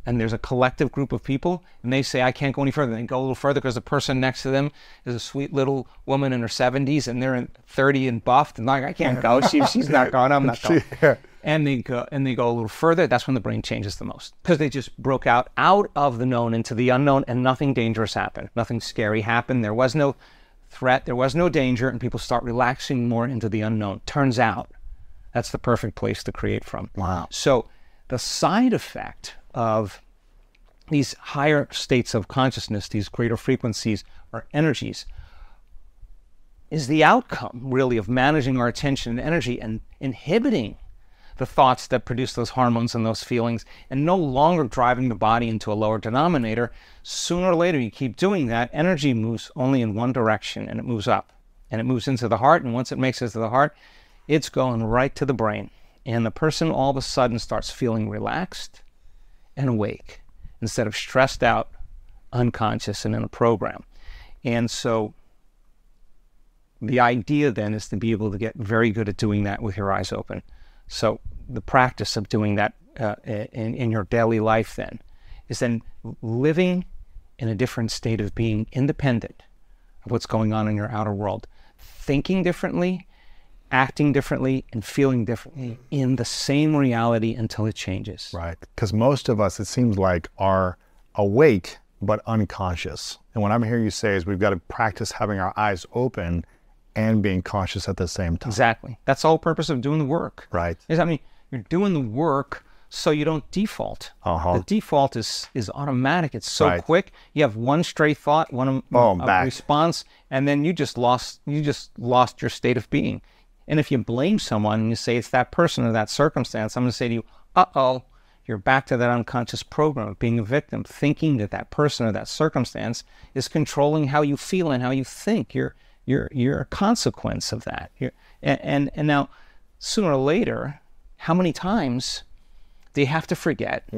and there's a collective group of people, and they say, I can't go any further, they go a little further because the person next to them is a sweet little woman in her 70s, and they're in 30 and buffed, and like, I can't go. She's not going, I'm not going. And they go a little further. That's when the brain changes the most, because they just broke out of the known into the unknown, and nothing dangerous happened. Nothing scary happened. There was no threat. There was no danger, and people start relaxing more into the unknown. Turns out that's the perfect place to create from. Wow. So the side effect of these higher states of consciousness, these greater frequencies or energies, is the outcome really of managing our attention and energy and inhibiting the thoughts that produce those hormones and those feelings, and no longer driving the body into a lower denominator. Sooner or later, you keep doing that, energy moves only in one direction, and it moves up, and it moves into the heart, and once it makes it to the heart, it's going right to the brain. And the person all of a sudden starts feeling relaxed and awake instead of stressed out, unconscious, and in a program. And so the idea then is to be able to get very good at doing that with your eyes open. So the practice of doing that in your daily life then is then living in a different state of being independent of what's going on in your outer world, thinking differently, acting differently, and feeling differently in the same reality until it changes. Right. Because most of us, it seems like, are awake but unconscious. And what I'm hearing you say is we've got to practice having our eyes open and being conscious at the same time. Exactly. That's the whole purpose of doing the work. Right. You're doing the work so you don't default. The default is automatic. It's so quick. You have one stray thought, one response, and then you just lost your state of being. And if you blame someone and you say it's that person or that circumstance, I'm going to say to you, uh-oh, you're back to that unconscious program of being a victim, thinking that that person or that circumstance is controlling how you feel and how you think. You're a consequence of that. And now, sooner or later, how many times do you have to forget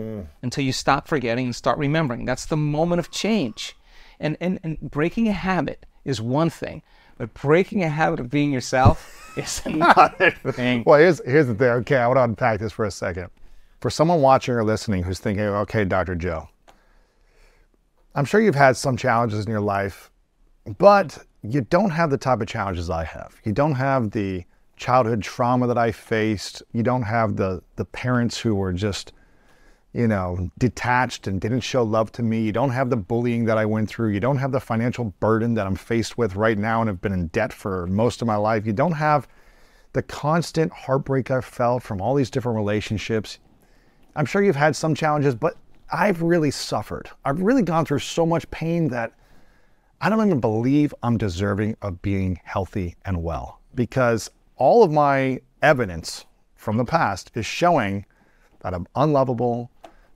until you stop forgetting and start remembering? That's the moment of change. And breaking a habit is one thing, but breaking a habit of being yourself is another thing. Well, here's the thing. Okay, I want to unpack this for a second. For someone watching or listening who's thinking, okay, Dr. Joe, I'm sure you've had some challenges in your life, but you don't have the type of challenges I have. You don't have the childhood trauma that I faced. You don't have the parents who were just, detached and didn't show love to me. You don't have the bullying that I went through. You don't have the financial burden that I'm faced with right now and have been in debt for most of my life. You don't have the constant heartbreak I've felt from all these different relationships. I'm sure you've had some challenges, but I've really suffered. I've really gone through so much pain that I don't even believe I'm deserving of being healthy and well, because all of my evidence from the past is showing that I'm unlovable,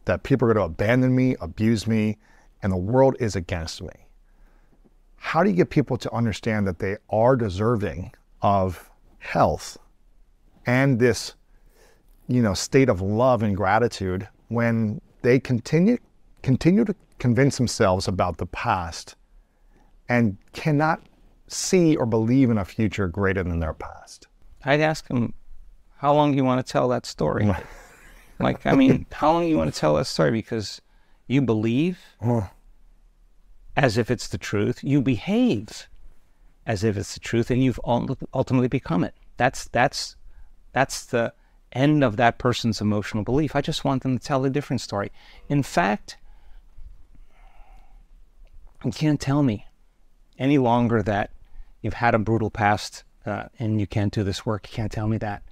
that people are going to abandon me, abuse me, and the world is against me. How do you get people to understand that they are deserving of health and this, state of love and gratitude when they continue to convince themselves about the past and cannot see or believe in a future greater than their past? I'd ask them, how long do you want to tell that story? How long do you want to tell that story? Because you believe as if it's the truth. You behave as if it's the truth, and you've ultimately become it. That's the end of that person's emotional belief. I just want them to tell a different story. In fact, you can't tell me any longer that you've had a brutal past and you can't do this work. You can't tell me that.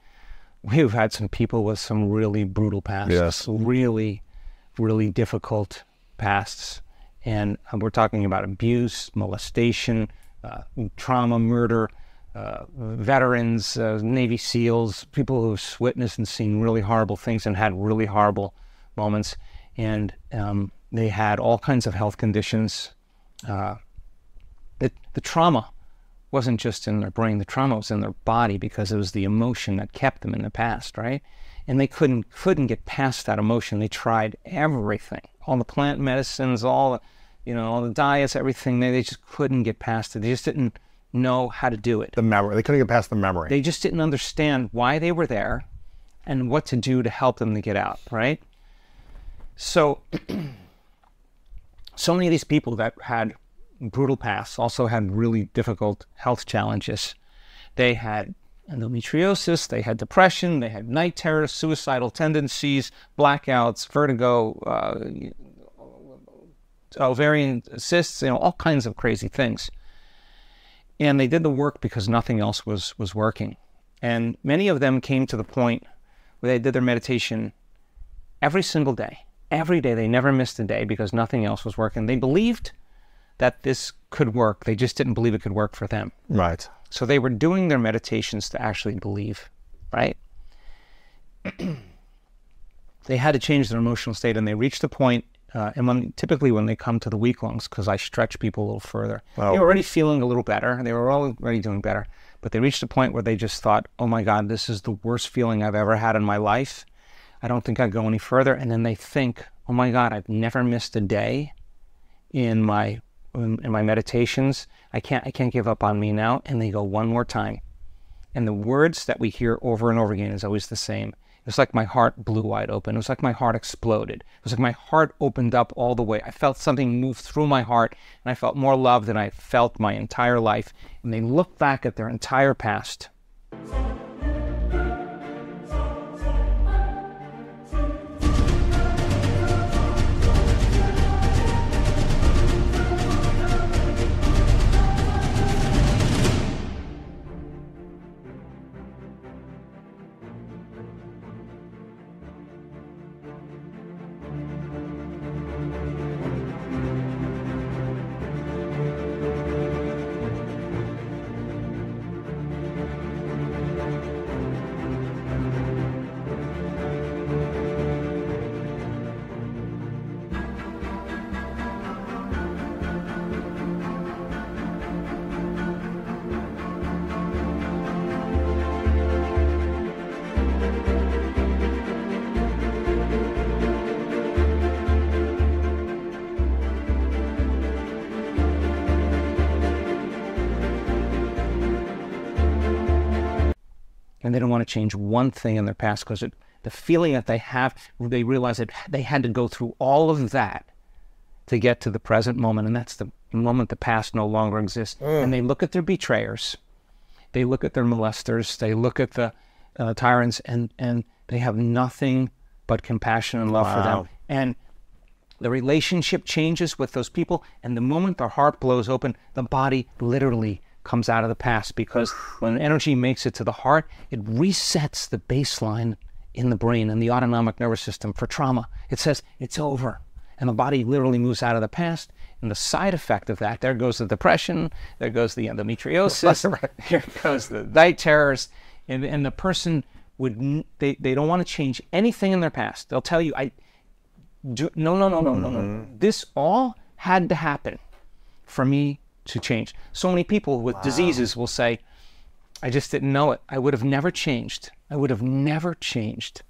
We've had some people with some really brutal pasts, yes, really, really difficult pasts. And we're talking about abuse, molestation, trauma, murder, veterans, Navy SEALs, people who've witnessed and seen really horrible things and had really horrible moments. And they had all kinds of health conditions. The trauma wasn't just in their brain, the trauma was in their body because it was the emotion that kept them in the past, right? And they couldn't get past that emotion. They tried everything, all the plant medicines, all the diets, everything. They just couldn't get past it. They just didn't know how to do it. The memory. They couldn't get past the memory. They just didn't understand why they were there and what to do to help them to get out, right? So many of these people that had brutal pasts also had really difficult health challenges. They had endometriosis, they had depression, they had night terrors, suicidal tendencies, blackouts, vertigo, ovarian cysts, all kinds of crazy things. And they did the work because nothing else was working. And many of them came to the point where they did their meditation every single day. Every day, they never missed a day because nothing else was working. They believed that this could work. They just didn't believe it could work for them. Right. So they were doing their meditations to actually believe, right? They had to change their emotional state, and they reached a point, and typically when they come to the week-longs, because I stretch people a little further, they were already feeling a little better. They were already doing better, but they reached a point where they just thought, oh my God, this is the worst feeling I've ever had in my life. I don't think I'd go any further. And then they think, oh my God, I've never missed a day in my meditations. I can't give up on me now. And they go one more time. And the words that we hear over and over again is always the same. It was like my heart blew wide open. It was like my heart exploded. It was like my heart opened up all the way. I felt something move through my heart, and I felt more love than I felt my entire life. And they look back at their entire past. and they don't want to change one thing in their past because the feeling that they have, they realize that they had to go through all of that to get to the present moment, and that's the moment the past no longer exists. And they look at their betrayers, they look at their molesters, they look at the tyrants, and they have nothing but compassion and love for them. And the relationship changes with those people, and the moment their heart blows open, the body literally comes out of the past, because when energy makes it to the heart, it resets the baseline in the brain and the autonomic nervous system for trauma. It says it's over, and the body literally moves out of the past. And the side effect of that, there goes the depression, there goes the endometriosis, here goes the night terrors, and the person they don't want to change anything in their past. They'll tell you, no. This all had to happen for me to change. So many people with diseases will say, I just didn't know it. I would have never changed. I would have never changed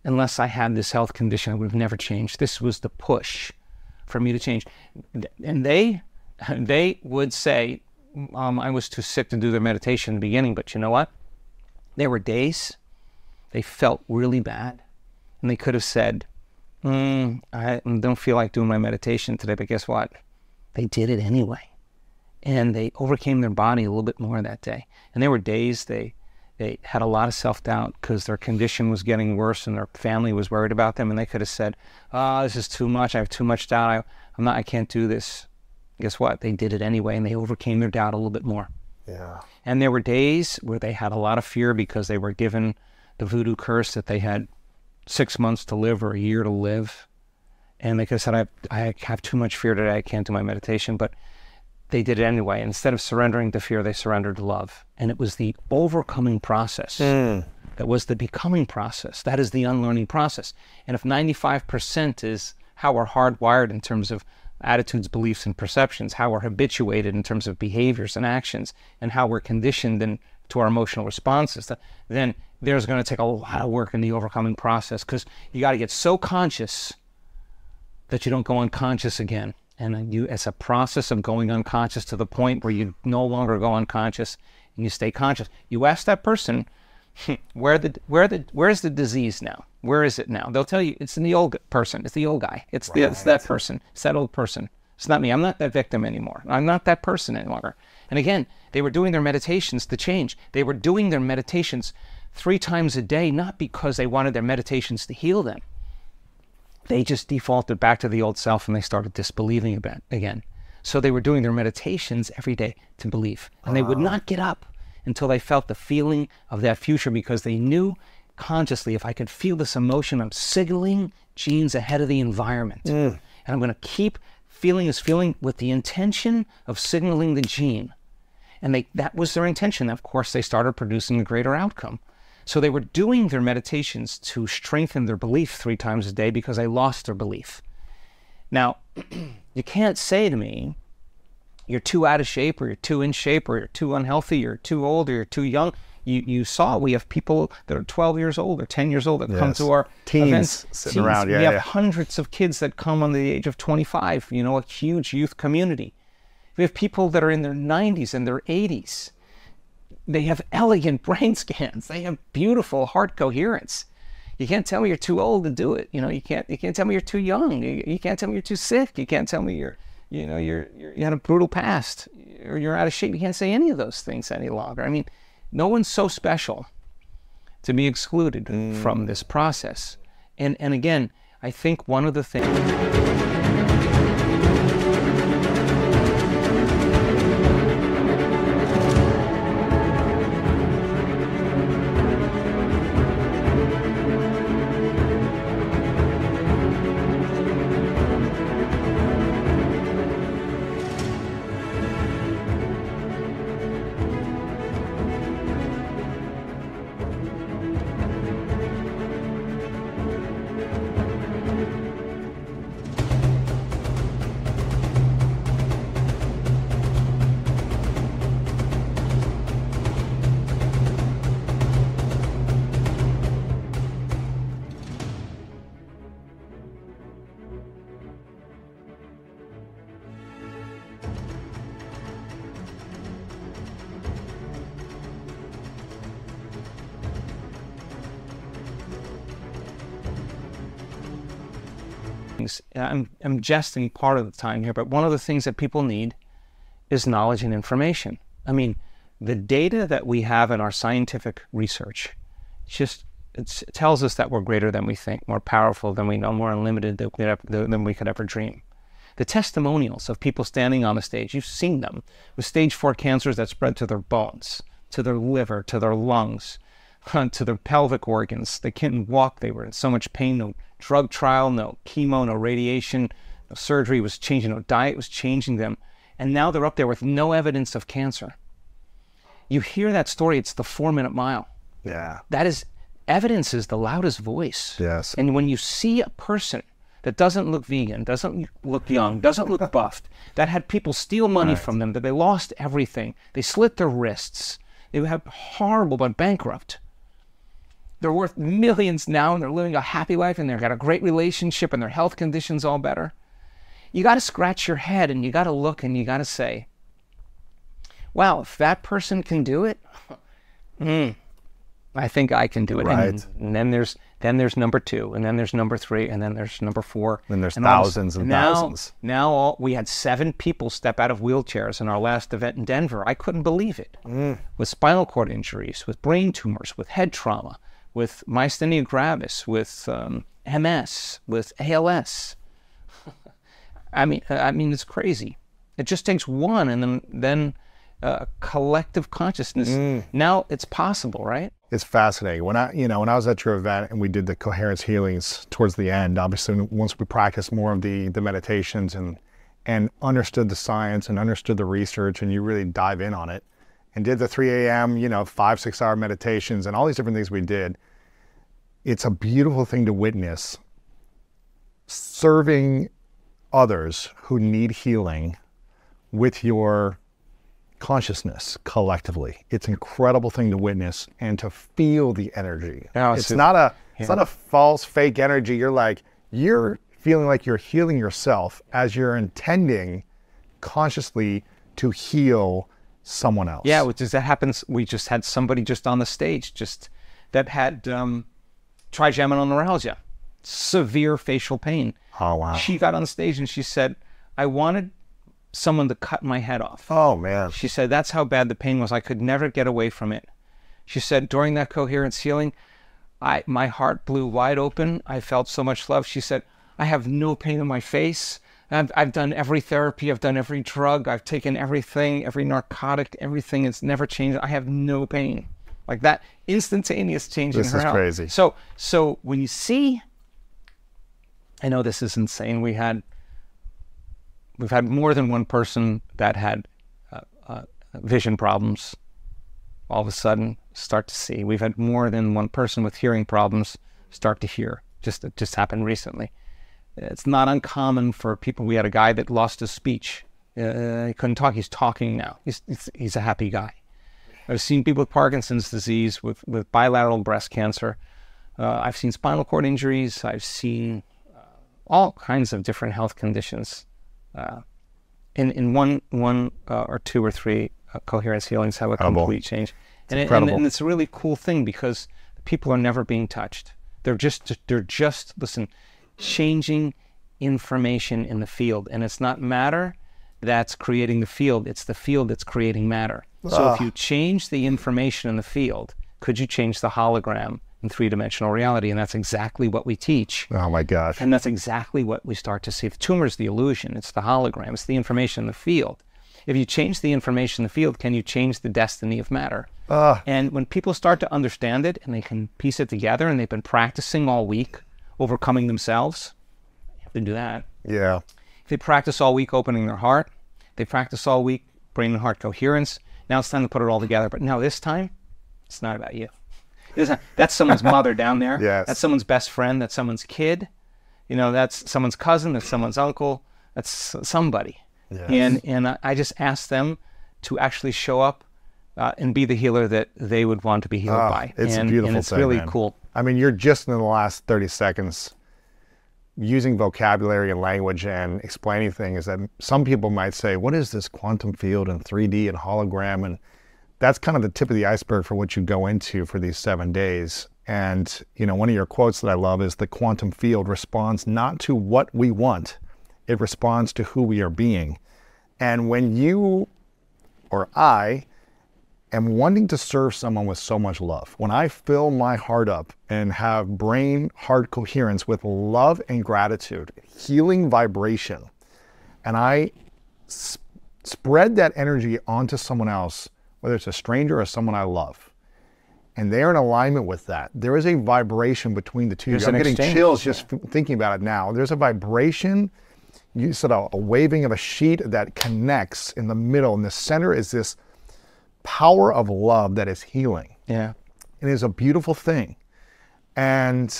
unless I had this health condition. I would have never changed. This was the push for me to change. And they would say, I was too sick to do their meditation in the beginning, but you know what? There were days they felt really bad, and they could have said, I don't feel like doing my meditation today, but guess what? They did it anyway. And they overcame their body a little bit more that day. And there were days they had a lot of self-doubt because their condition was getting worse and their family was worried about them, and they could have said, this is too much, I have too much doubt, I can't do this. Guess what? They did it anyway, and they overcame their doubt a little bit more. Yeah. And there were days where they had a lot of fear because they were given the voodoo curse that they had 6 months to live or a year to live. And they could have said, I have too much fear today, I can't do my meditation, but they did it anyway. Instead of surrendering to fear, they surrendered to love. And it was the overcoming process. That was the becoming process. That is the unlearning process. And if 95% is how we're hardwired in terms of attitudes, beliefs, and perceptions, how we're habituated in terms of behaviors and actions, and how we're conditioned to our emotional responses, then there's going to take a lot of work in the overcoming process, because you got to get so conscious that you don't go unconscious again. And it's a process of going unconscious to the point where you no longer go unconscious and you stay conscious. You ask that person, where's the disease now? Where is it now? They'll tell you it's in the old person. It's the old guy. It's that person. It's that old person. It's not me. I'm not that victim anymore. I'm not that person any longer. And again, they were doing their meditations to change. They were doing their meditations 3 times a day, not because they wanted their meditations to heal them. They just defaulted back to the old self and they started disbelieving again. So they were doing their meditations every day to believe. And they would not get up until they felt the feeling of that future, because they knew consciously, if I could feel this emotion, I'm signaling genes ahead of the environment. And I'm going to keep feeling this feeling with the intention of signaling the gene. And that was their intention. Of course, they started producing a greater outcome. So they were doing their meditations to strengthen their belief 3 times a day because they lost their belief. Now, you can't say to me, you're too out of shape, or you're too in shape, or you're too unhealthy, you're too old, or you're too young. You saw we have people that are 12 years old or 10 years old that come to our events. Sitting around. Yeah, we have hundreds of kids that come on the age of 25, a huge youth community. We have people that are in their 90s and their 80s. They have elegant brain scans. They have beautiful heart coherence. You can't tell me you're too old to do it. You can't tell me you're too young. You can't tell me you're too sick. You can't tell me you had a brutal past, or you're out of shape. You can't say any of those things any longer. I mean, no one's so special to be excluded from this process. And again, I think one of the things things, I'm jesting part of the time here, but one of the things that people need is knowledge and information. I mean, the data that we have in our scientific research, it tells us that we're greater than we think, more powerful than we know, more unlimited than we could ever dream. The testimonials of people standing on the stage, you've seen them, with stage 4 cancers that spread to their bones, to their liver, to their lungs, to their pelvic organs. They couldn't walk. They were in so much pain. No drug trial, no chemo, no radiation, no surgery was changing, no diet was changing them. And now they're up there with no evidence of cancer. You hear that story, it's the 4-minute mile. Yeah. That is, evidence is the loudest voice. Yes. And when you see a person that doesn't look vegan, doesn't look young, doesn't look buffed, that had people steal money from them, that they lost everything, they slit their wrists, they have horrible but bankrupt. They're worth millions now and they're living a happy life and they've got a great relationship and their health condition's all better. You got to scratch your head and you got to look and you got to say, wow, if that person can do it, I think I can do it. Right. And then there's number 2, and then there's number 3, and then there's number 4. Then there's thousands and thousands. Now we had 7 people step out of wheelchairs in our last event in Denver. I couldn't believe it. With spinal cord injuries, with brain tumors, with head trauma, with myasthenia gravis, with MS, with ALS. I mean, it's crazy. It just takes one, and then collective consciousness. Now it's possible, right? It's fascinating. When I was at your event and we did the coherence healings towards the end, obviously once we practiced more of the meditations and understood the science and understood the research, and you really dive in on it and did the 3 a.m., 5-6 hour meditations and all these different things we did. It's a beautiful thing to witness, serving others who need healing with your consciousness collectively. It's an incredible thing to witness and to feel the energy. It's not a false fake energy. You're feeling like you're healing yourself as you're intending consciously to heal someone else. Yeah, that happens. We just had somebody just on the stage that had trigeminal neuralgia, severe facial pain. Oh, wow. She got on stage and she said, I wanted someone to cut my head off. Oh, man. She said, that's how bad the pain was. I could never get away from it. She said, during that coherence healing, my heart blew wide open. I felt so much love. She said, I have no pain in my face. I've done every therapy. I've done every drug. I've taken everything, every narcotic, everything. It's never changed. I have no pain. Like that instantaneous change in her health. This is crazy. So when you see, I know this is insane. We've had more than one person that had vision problems all of a sudden start to see. We've had more than one person with hearing problems start to hear. It just happened recently. It's not uncommon for people. We had a guy that lost his speech. He couldn't talk. He's talking now. He's a happy guy. I've seen people with Parkinson's disease, with bilateral breast cancer. I've seen spinal cord injuries. I've seen all kinds of different health conditions. In one or 2 or 3 coherence healings have a complete change. And it's a really cool thing because people are never being touched. They're just listen, changing information in the field. And it's not matter that's creating the field, it's the field that's creating matter. So if you change the information in the field, could you change the hologram in 3-dimensional reality? And that's exactly what we teach. Oh my gosh. And that's exactly what we start to see. The tumor is the illusion, it's the hologram, it's the information in the field. If you change the information in the field, can you change the destiny of matter? And when people start to understand it and they can piece it together, and they've been practicing all week, overcoming themselves, you have to do that. Yeah. If they practice all week opening their heart, they practice all week brain and heart coherence, now it's time to put it all together. But now this time, it's not about you. That's someone's mother down there. Yes. That's someone's best friend. That's someone's kid. That's someone's cousin. That's someone's uncle. That's somebody. Yes. And I just ask them to actually show up and be the healer that they would want to be healed by. It's a beautiful and it's thing, really man. cool. I mean, you're just in the last 30 seconds using vocabulary and language and explaining things that some people might say, what is this quantum field and 3D and hologram? And that's kind of the tip of the iceberg for what you go into for these 7 days. And, you know, one of your quotes that I love is the quantum field responds not to what we want, it responds to who we are being. And when you or I am wanting to serve someone with so much love, when I fill my heart up and have brain-heart coherence with love and gratitude, healing vibration, and I spread that energy onto someone else, whether it's a stranger or someone I love, and they're in alignment with that, there is a vibration between the two. There's I'm an getting exchange. chills just thinking about it now. There's a vibration, you said a waving of a sheet that connects in the middle. In the center is this power of love that is healing. Yeah. It is a beautiful thing. And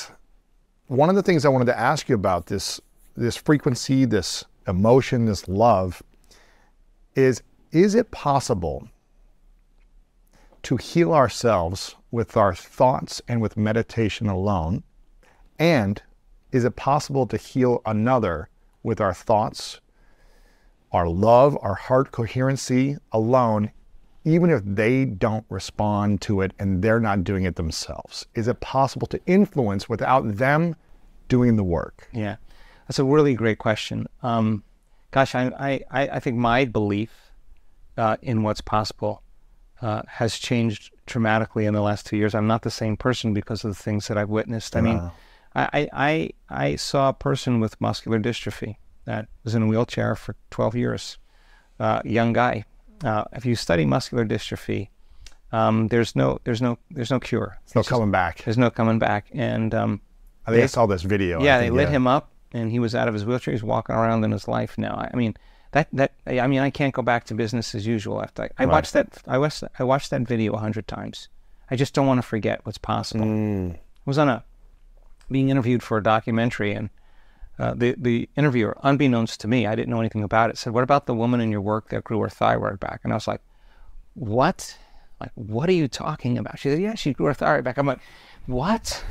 one of the things I wanted to ask you about this frequency, this emotion, this love, is it possible to heal ourselves with our thoughts and with meditation alone? And is it possible to heal another with our thoughts, our love, our heart coherency alone, even if they don't respond to it and they're not doing it themselves? Is it possible to influence without them doing the work? Yeah, that's a really great question. Gosh, I think my belief in what's possible has changed dramatically in the last 2 years. I'm not the same person because of the things that I've witnessed. I mean, I saw a person with muscular dystrophy that was in a wheelchair for 12 years, young guy. If you study muscular dystrophy, there's no cure. No coming back. There's no coming back. And I think I saw this video. yeah, they lit him up, and he was out of his wheelchair. He's walking around in his life now. I mean, I can't go back to business as usual after I watched that. I watched that video 100 times. I just don't want to forget what's possible. I was being interviewed for a documentary, and the interviewer, unbeknownst to me, I didn't know anything about it, said, "What about the woman in your work that grew her thyroid back?" And I was like, "What? Like, what are you talking about?" She said, "Yeah, she grew her thyroid back." I'm like, "What?"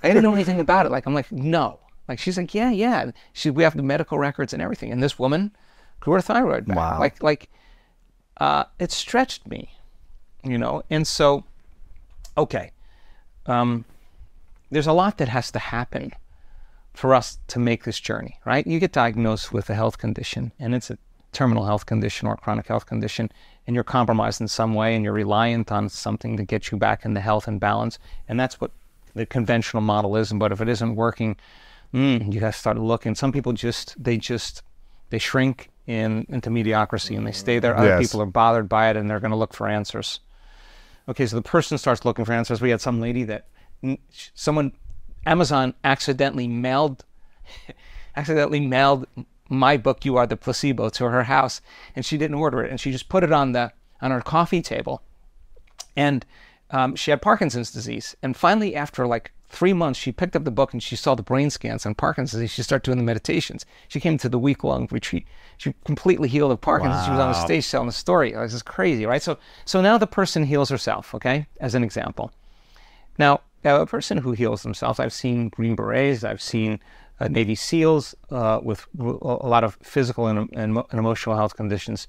I didn't know anything about it. Like, I'm like, "No." Like, she's like, "Yeah." We have the medical records and everything. And this woman grew her thyroid back. Wow. It stretched me, you know? And so, okay. There's a lot that has to happen for us to make this journey, right? You get diagnosed with a health condition, and it's a terminal health condition or a chronic health condition, and you're compromised in some way, and you're reliant on something to get you back into health and balance. And that's what the conventional model is. But if it isn't working, you have to start looking. Some people they shrink into mediocrity, and they stay there. Other people are bothered by it, and they're going to look for answers. Okay, so the person starts looking for answers. We had some lady that Amazon accidentally mailed my book, You Are the Placebo, to her house, and she didn't order it, and she just put it on her coffee table. And she had Parkinson's disease. And finally, after like 3 months, she picked up the book and she saw the brain scans on Parkinson's disease. She started doing the meditations. She came to the week-long retreat. She completely healed of Parkinson's. Wow. She was on the stage telling the story. This is crazy, right? So now the person heals herself, okay, as an example. Now, a person who heals themselves, I've seen Green Berets, I've seen Navy SEALs with a lot of physical and emotional health conditions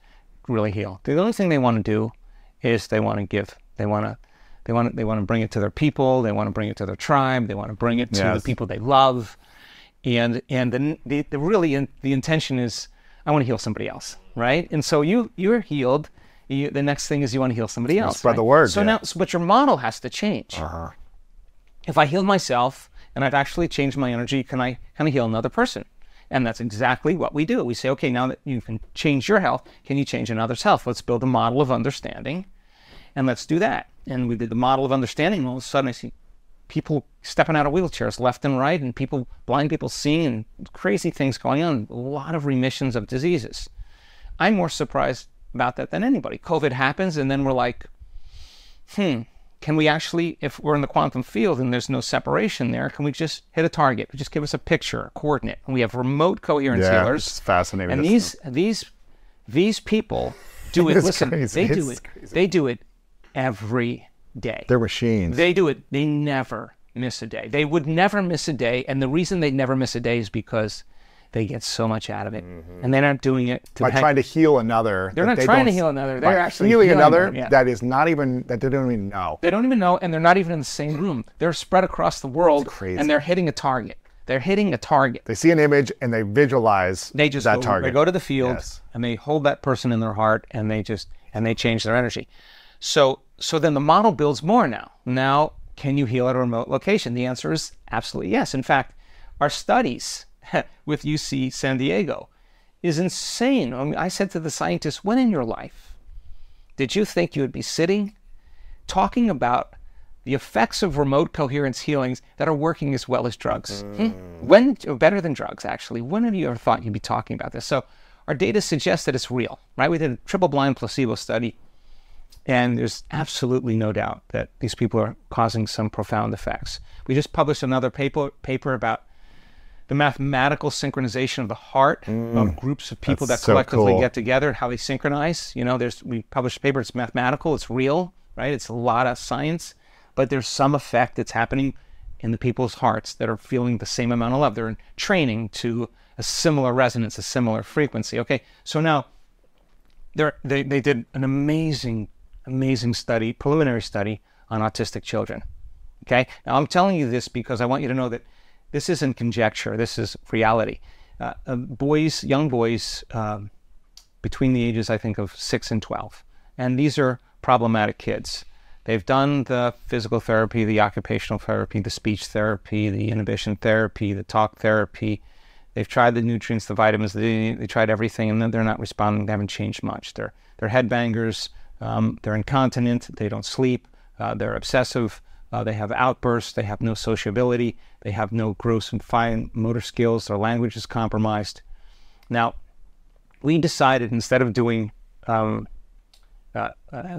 really heal. The only thing they want to do is they want to give. They want to bring it to their people. They want to bring it to their tribe. They want to bring it to the people they love. And the intention is, I want to heal somebody else, right? And so you're healed. The next thing is you want to heal somebody else. Spread the word. So now, but your model has to change. If I heal myself and I've actually changed my energy, can I heal another person? And that's exactly what we do. We say, okay, now that you can change your health, can you change another's health? Let's build a model of understanding, and let's do that. And we did the model of understanding, and all of a sudden I see people stepping out of wheelchairs left and right, and blind people seeing, and crazy things going on, a lot of remissions of diseases. I'm more surprised about that than anybody. COVID happens, and then we're like, can we actually, if we're in the quantum field and there's no separation there, can we just hit a target? Just give us a picture, a coordinate. And we have remote coherence healers. It's fascinating. And these people do it. Listen, crazy. They do it every day. They're machines. They do it. They never miss a day. They would never miss a day. And the reason they never miss a day is because they get so much out of it. And they're not doing it to By trying to heal another. They're not trying to heal another. They're actually healing another them, yeah. that is not even, that they don't even know. They don't even know, and they're not even in the same room. They're spread across the world, crazy. and they're hitting a target. They're hitting a target. They see an image and they visualize They just that target. They go to the field, Yes. and they hold that person in their heart, and they change their energy. So then the model builds more now. Now, can you heal at a remote location? The answer is absolutely yes. In fact, our studies with UC San Diego is insane. I mean, I said to the scientists, when in your life did you think you would be sitting talking about the effects of remote coherence healings that are working as well as drugs? When, better than drugs, actually. When have you ever thought you'd be talking about this? So our data suggests that it's real, right? We did a triple-blind placebo study, and there's absolutely no doubt that these people are causing some profound effects. We just published another paper about the mathematical synchronization of the heart of groups of people That's that so collectively cool. get together, how they synchronize. You know, we published a paper, it's mathematical, it's real, right? It's a lot of science, but there's some effect that's happening in the people's hearts that are feeling the same amount of love. They're in training to a similar resonance, a similar frequency. Okay, so now they did an amazing study, preliminary study on autistic children. Okay, now I'm telling you this because I want you to know that this isn't conjecture, this is reality. Young boys between the ages, I think, of 6 and 12. And these are problematic kids. They've done the physical therapy, the occupational therapy, the speech therapy, the inhibition therapy, the talk therapy. They've tried the nutrients, the vitamins, they tried everything, and then they're not responding. They haven't changed much. They're headbangers, they're incontinent, they don't sleep, they're obsessive, they have outbursts, they have no sociability, they have no gross and fine motor skills, their language is compromised. Now, we decided, instead of doing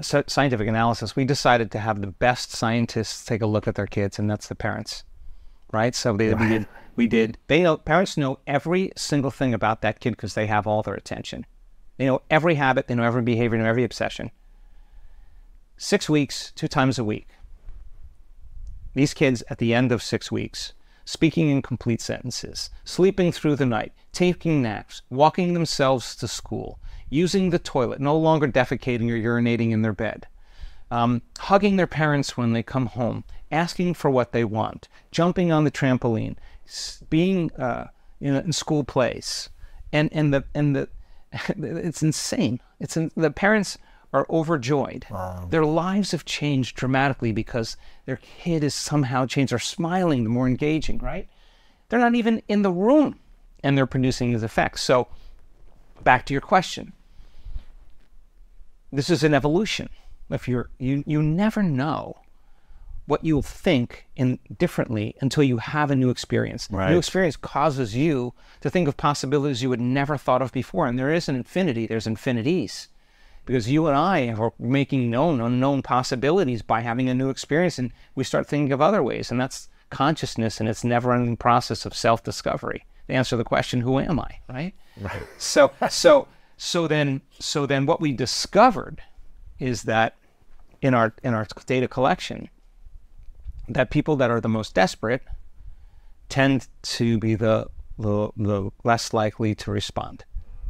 scientific analysis, we decided to have the best scientists take a look at their kids, and that's the parents, right? So parents know every single thing about that kid because they have all their attention. They know every habit, they know every behavior, they know every obsession. 6 weeks, 2 times a week. These kids, at the end of 6 weeks, speaking in complete sentences, sleeping through the night, taking naps, walking themselves to school, using the toilet, no longer defecating or urinating in their bed, hugging their parents when they come home, asking for what they want, jumping on the trampoline, being in school plays, and it's insane. The parents are overjoyed. Wow. Their lives have changed dramatically because their kid is somehow changed. They're smiling, they're more engaging, right? They're not even in the room, and they're producing these effects. So, back to your question. This is an evolution. If you never know what you'll think differently until you have a new experience. Right. New experience causes you to think of possibilities you had never thought of before. And there is an infinity, there's infinities. Because you and I are making known unknown possibilities by having a new experience, and we start thinking of other ways, and that's consciousness, and it's never-ending process of self-discovery. To answer the question, who am I, right? Right. So then what we discovered is that in our data collection, that people that are the most desperate tend to be the less likely to respond,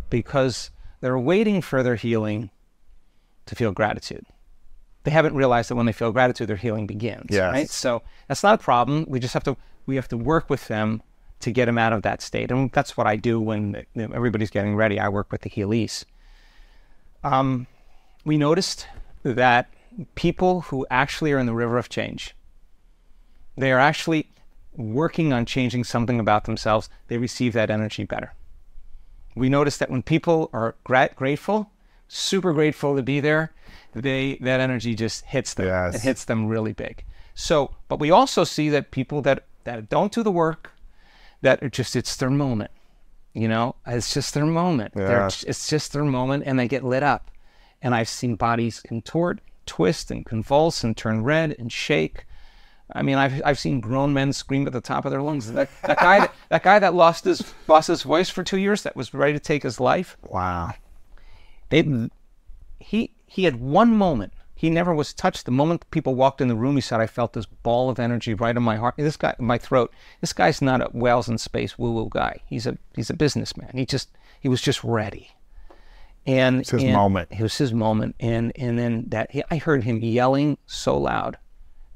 because they're waiting for their healing to feel gratitude. They haven't realized that when they feel gratitude, their healing begins. Yes. Right? So that's not a problem. We just have to work with them to get them out of that state. And that's what I do when everybody's getting ready. I work with the healees. We noticed that people who actually are in the river of change, they are actually working on changing something about themselves, they receive that energy better. We noticed that when people are grateful, super grateful to be there, that energy just hits them. Yes. It hits them really big. So, but we also see that people that don't do the work, that are just, it's their moment. You know, it's just their moment. Yes. It's just their moment, and they get lit up. And I've seen bodies contort, twist, and convulse, and turn red, and shake. I mean, I've seen grown men scream at the top of their lungs. That guy that lost his voice for 2 years, that was ready to take his life. Wow. He had one moment. He never was touched. The moment people walked in the room, he said, I felt this ball of energy right in my heart. This guy, my throat. This guy's not a Whales in space woo-woo guy. He's a businessman. He was just ready. And It's his moment. It was his moment. And then I heard him yelling so loud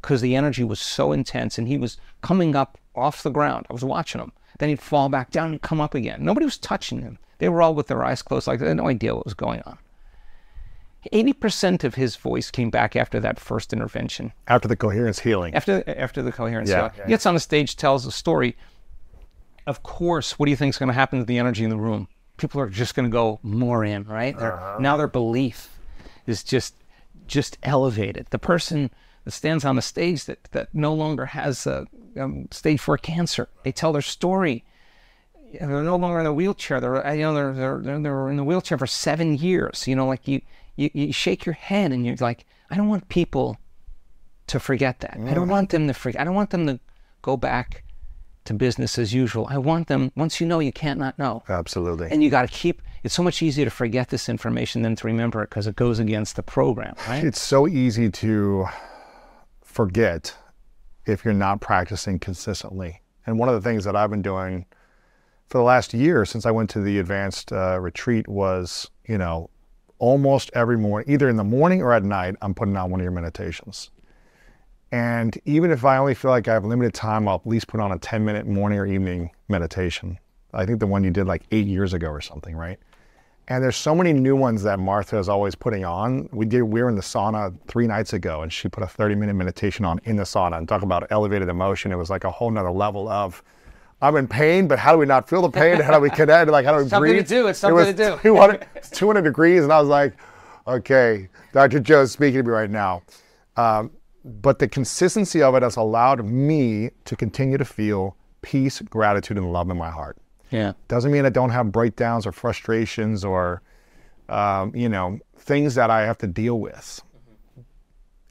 because the energy was so intense, and he was coming up off the ground. I was watching him. Then he'd fall back down and come up again. Nobody was touching him. They were all with their eyes closed, like they had no idea what was going on. 80% of his voice came back after that first intervention. After the coherence healing. After the coherence. Yeah. He gets on the stage, tells a story. Of course, what do you think is going to happen to the energy in the room? People are just going to go more in, right? Now their belief is just elevated. The person that stands on the stage that no longer has a stage 4 cancer, they tell their story. They're no longer in a wheelchair. They're in the wheelchair for 7 years. Like you shake your head and you're like, I don't want people to forget that. I don't want them to forget. I don't want them to go back to business as usual. I want them, once you know, you can't not know. Absolutely. And you got to keep, it's so much easier to forget this information than to remember it because it goes against the program, right? It's so easy to forget if you're not practicing consistently. And one of the things that I've been doing for the last year since I went to the advanced retreat was, almost every morning, either in the morning or at night, I'm putting on one of your meditations. And even if I only feel like I have limited time, I'll at least put on a 10-minute morning or evening meditation. I think the one you did like 8 years ago or something, right? And there's so many new ones that Martha is always putting on. We were in the sauna 3 nights ago, and she put a 30-minute meditation on in the sauna, and talk about elevated emotion. It was like a whole nother level of, I'm in pain, but how do we not feel the pain? How do we connect? Like, how do we breathe? It's something to do. It's 200 degrees, and I was like, okay, Dr. Joe's speaking to me right now. But the consistency of it has allowed me to continue to feel peace, gratitude, and love in my heart. Yeah. Doesn't mean I don't have breakdowns or frustrations or, things that I have to deal with.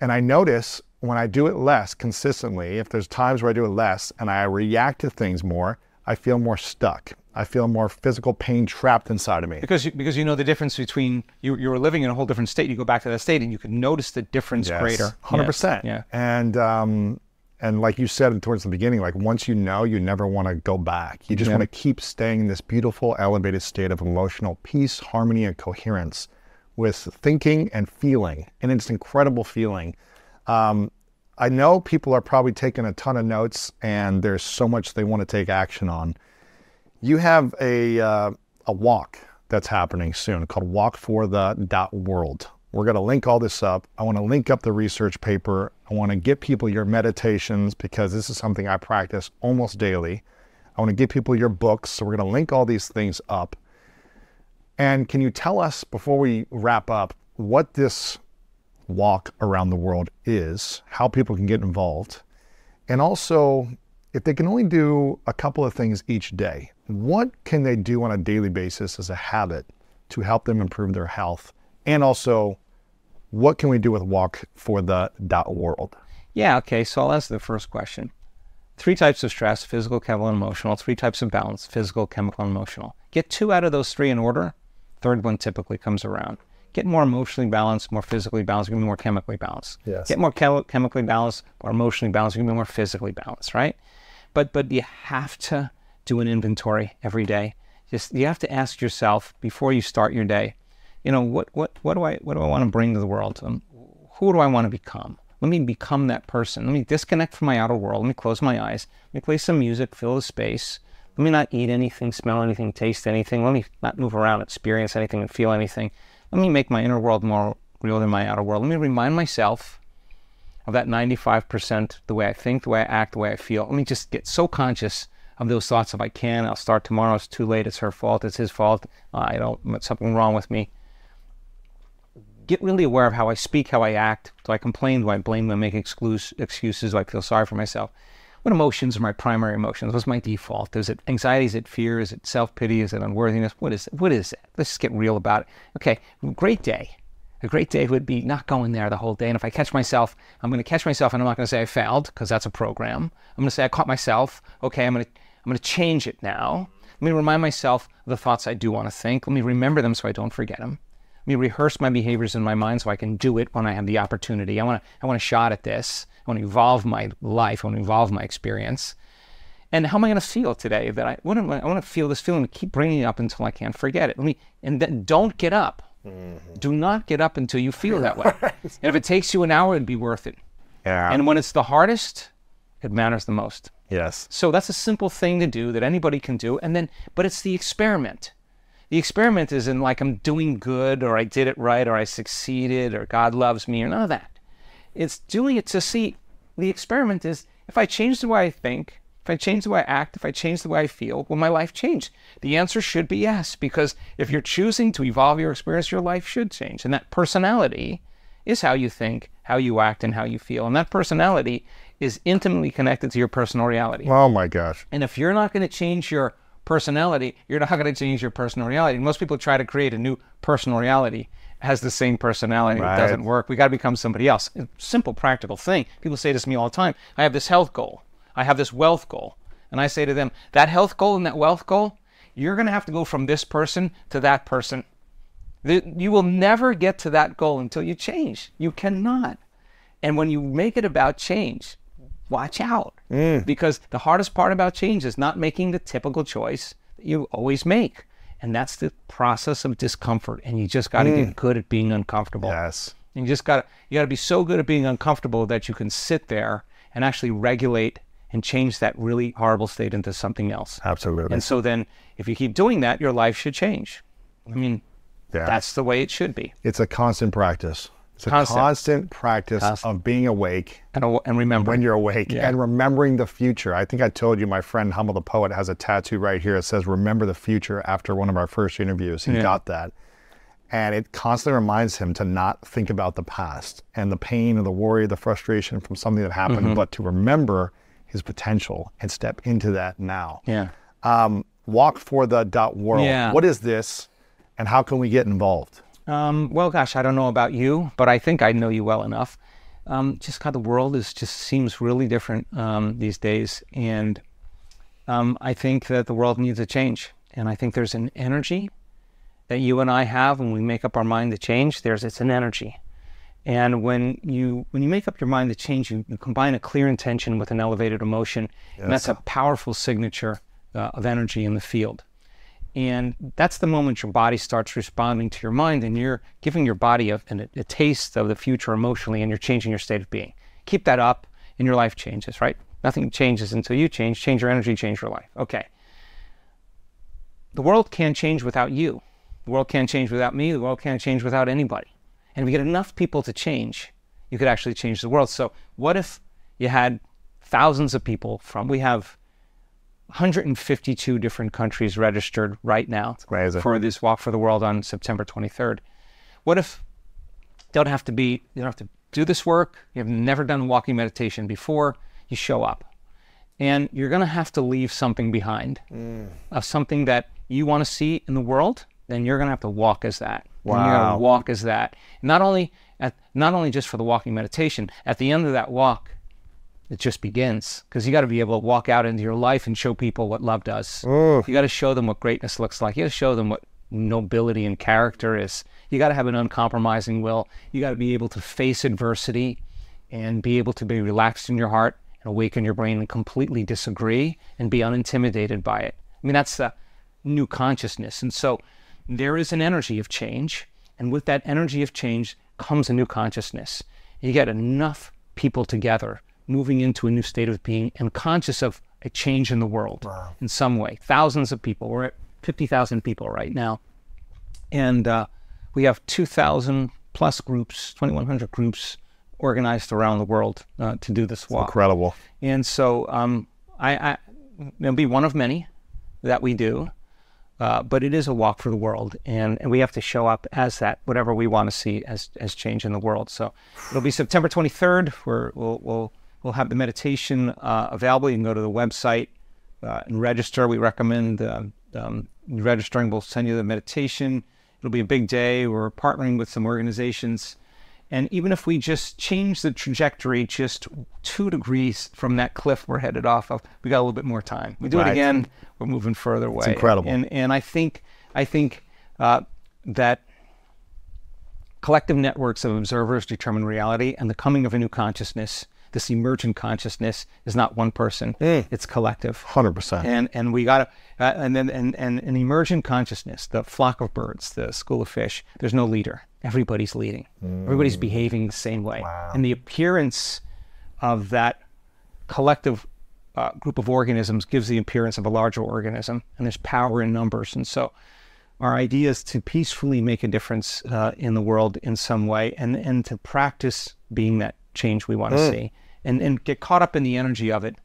And I notice when I do it less consistently, if there's times where I do it less and I react to things more, I feel more stuck. I feel more physical pain trapped inside of me. Because you know the difference between, you were living in a whole different state, you go back to that state and you can notice the difference greater. 100%. Yeah. And like you said towards the beginning, like once you know, you never want to go back. You just want to keep staying in this beautiful, elevated state of emotional peace, harmony, and coherence with thinking and feeling. And it's an incredible feeling. I know people are probably taking a ton of notes and there's so much they want to take action on. You have a walk that's happening soon called walkforthe.world. We're going to link all this up. I want to link up the research paper. I want to get people your meditations because this is something I practice almost daily. I want to get people your books. So we're going to link all these things up. And can you tell us, before we wrap up, what this walk around the world is, how people can get involved, and also if they can only do a couple of things each day, what can they do on a daily basis as a habit to help them improve their health? And also, what can we do with walkforthe.world? Yeah, okay, so I'll answer the first question. 3 types of stress, physical, chemical, and emotional. 3 types of balance, physical, chemical, and emotional. Get 2 out of those 3 in order, third one typically comes around. Get more emotionally balanced, more physically balanced, you're going to be more chemically balanced. Yes. Get more chemically balanced, more emotionally balanced, you're going to be more physically balanced, right? But you have to do an inventory every day. You have to ask yourself before you start your day, what do I want to bring to the world? Who do I want to become? Let me become that person. Let me disconnect from my outer world. Let me close my eyes. Let me play some music, fill the space. Let me not eat anything, smell anything, taste anything. Let me not move around, experience anything, and feel anything. Let me make my inner world more real than my outer world. Let me remind myself of that 95%, the way I think, the way I act, the way I feel. Let me just get so conscious of those thoughts. If I can, I'll start tomorrow. It's too late. It's her fault. It's his fault. Something wrong with me. Get really aware of how I speak, how I act. Do I complain? Do I blame? Do I make excuses? Do I feel sorry for myself? What emotions are my primary emotions? What's my default? Is it anxiety? Is it fear? Is it self-pity? Is it unworthiness? What is it? Let's just get real about it. Okay, great day. A great day would be not going there the whole day. And if I catch myself, I'm going to catch myself, and I'm not going to say I failed, because that's a program. I'm going to say I caught myself. Okay, I'm going to change it now. Let me remind myself of the thoughts I do want to think. Let me remember them so I don't forget them. me rehearse my behaviors in my mind so I can do it when I have the opportunity. I want a shot at this. I want to evolve my life. I want to evolve my experience. And how am I going to feel today? That I want to feel this feeling, keep bringing it up until I can't forget it. And then don't get up. Do not get up until you feel that way. And if it takes you an hour, it'd be worth it. Yeah. And when it's the hardest, it matters the most. Yes. So that's a simple thing to do that anybody can do. But it's the experiment. The experiment isn't like I'm doing good, or I did it right, or I succeeded, or God loves me, or none of that. It's doing it to see. The experiment is, if I change the way I think, if I change the way I act, if I change the way I feel, will my life change? The answer should be yes, because if you're choosing to evolve your experience, your life should change. And that personality is how you think, how you act, and how you feel. And that personality is intimately connected to your personal reality. Oh my gosh. And if you're not going to change your personality, you're not going to change your personal reality. Most people try to create a new personal reality, has the same personality. Right. It doesn't work. We got to become somebody else. A simple, practical thing. People say this to me all the time. I have this health goal. I have this wealth goal. And I say to them, that health goal and that wealth goal, you're going to have to go from this person to that person. You will never get to that goal until you change. You cannot. And when you make it about change, watch out. Because the hardest part about change is not making the typical choice that you always make. And that's the process of discomfort. And you just got to get good at being uncomfortable. Yes. And you got to be so good at being uncomfortable that you can sit there and actually regulate and change that really horrible state into something else. Absolutely. And so then if you keep doing that, your life should change. I mean, that's the way it should be. It's a constant practice. It's a constant practice of being awake. And remember. When you're awake. Yeah. And remembering the future. I think I told you my friend Hummel the Poet has a tattoo right here. It says, remember the future, after one of our first interviews. He got that. And it constantly reminds him to not think about the past and the pain and the worry, the frustration from something that happened, but to remember his potential and step into that now. Yeah. Walkforthe.world. Yeah. What is this and how can we get involved? Well, gosh, I don't know about you, but I think I know you well enough. Just how the world seems really different these days. And I think that the world needs a change. And I think there's an energy that you and I have when we make up our mind to change. It's an energy. And when you make up your mind to change, you combine a clear intention with an elevated emotion. Yes. And that's a powerful signature of energy in the field. And that's the moment your body starts responding to your mind, and you're giving your body a taste of the future emotionally, and you're changing your state of being. Keep that up, and your life changes, right? Nothing changes until you change. Change your energy, change your life. Okay. The world can't change without you. The world can't change without me. The world can't change without anybody. And if we get enough people to change, you could actually change the world. So what if you had thousands of people we have 152 different countries registered right now for this Walk for the World on September 23rd. What if you don't have to do this work, you've never done walking meditation before, you show up. And you're going to have to leave something behind, of something that you want to see in the world, then you're going to have to walk as that. Wow. And you're going to walk as that. Not only just for the walking meditation, at the end of that walk, it just begins, because you got to be able to walk out into your life and show people what love does. You got to show them what greatness looks like. You got to show them what nobility and character is. You got to have an uncompromising will. You got to be able to face adversity and be able to be relaxed in your heart and awaken your brain and completely disagree and be unintimidated by it. I mean, that's the new consciousness. And so there is an energy of change, and with that energy of change comes a new consciousness. You get enough people together moving into a new state of being and conscious of a change in the world in some way. Thousands of people. We're at 50,000 people right now. And we have 2,000 plus groups, 2,100 groups organized around the world to do this walk. Incredible. And so it'll be one of many that we do. But it is a walk for the world, and we have to show up as that, whatever we want to see as change in the world. So it'll be September 23rd. We'll have the meditation available. You can go to the website and register. We recommend registering. We'll send you the meditation. It'll be a big day. We're partnering with some organizations. And even if we just change the trajectory just 2 degrees from that cliff we're headed off of, we got a little bit more time. We do it again, we're moving further away. It's incredible. And I think that collective networks of observers determine reality, and the coming of a new consciousness, this emergent consciousness, is not one person. It's collective. 100%. And we got to, and an emergent consciousness, the flock of birds, the school of fish, there's no leader. Everybody's leading. Everybody's behaving the same way. Wow. And the appearance of that collective group of organisms gives the appearance of a larger organism, and there's power in numbers. And so our idea is to peacefully make a difference in the world in some way, and to practice being that change we want to see, and get caught up in the energy of it,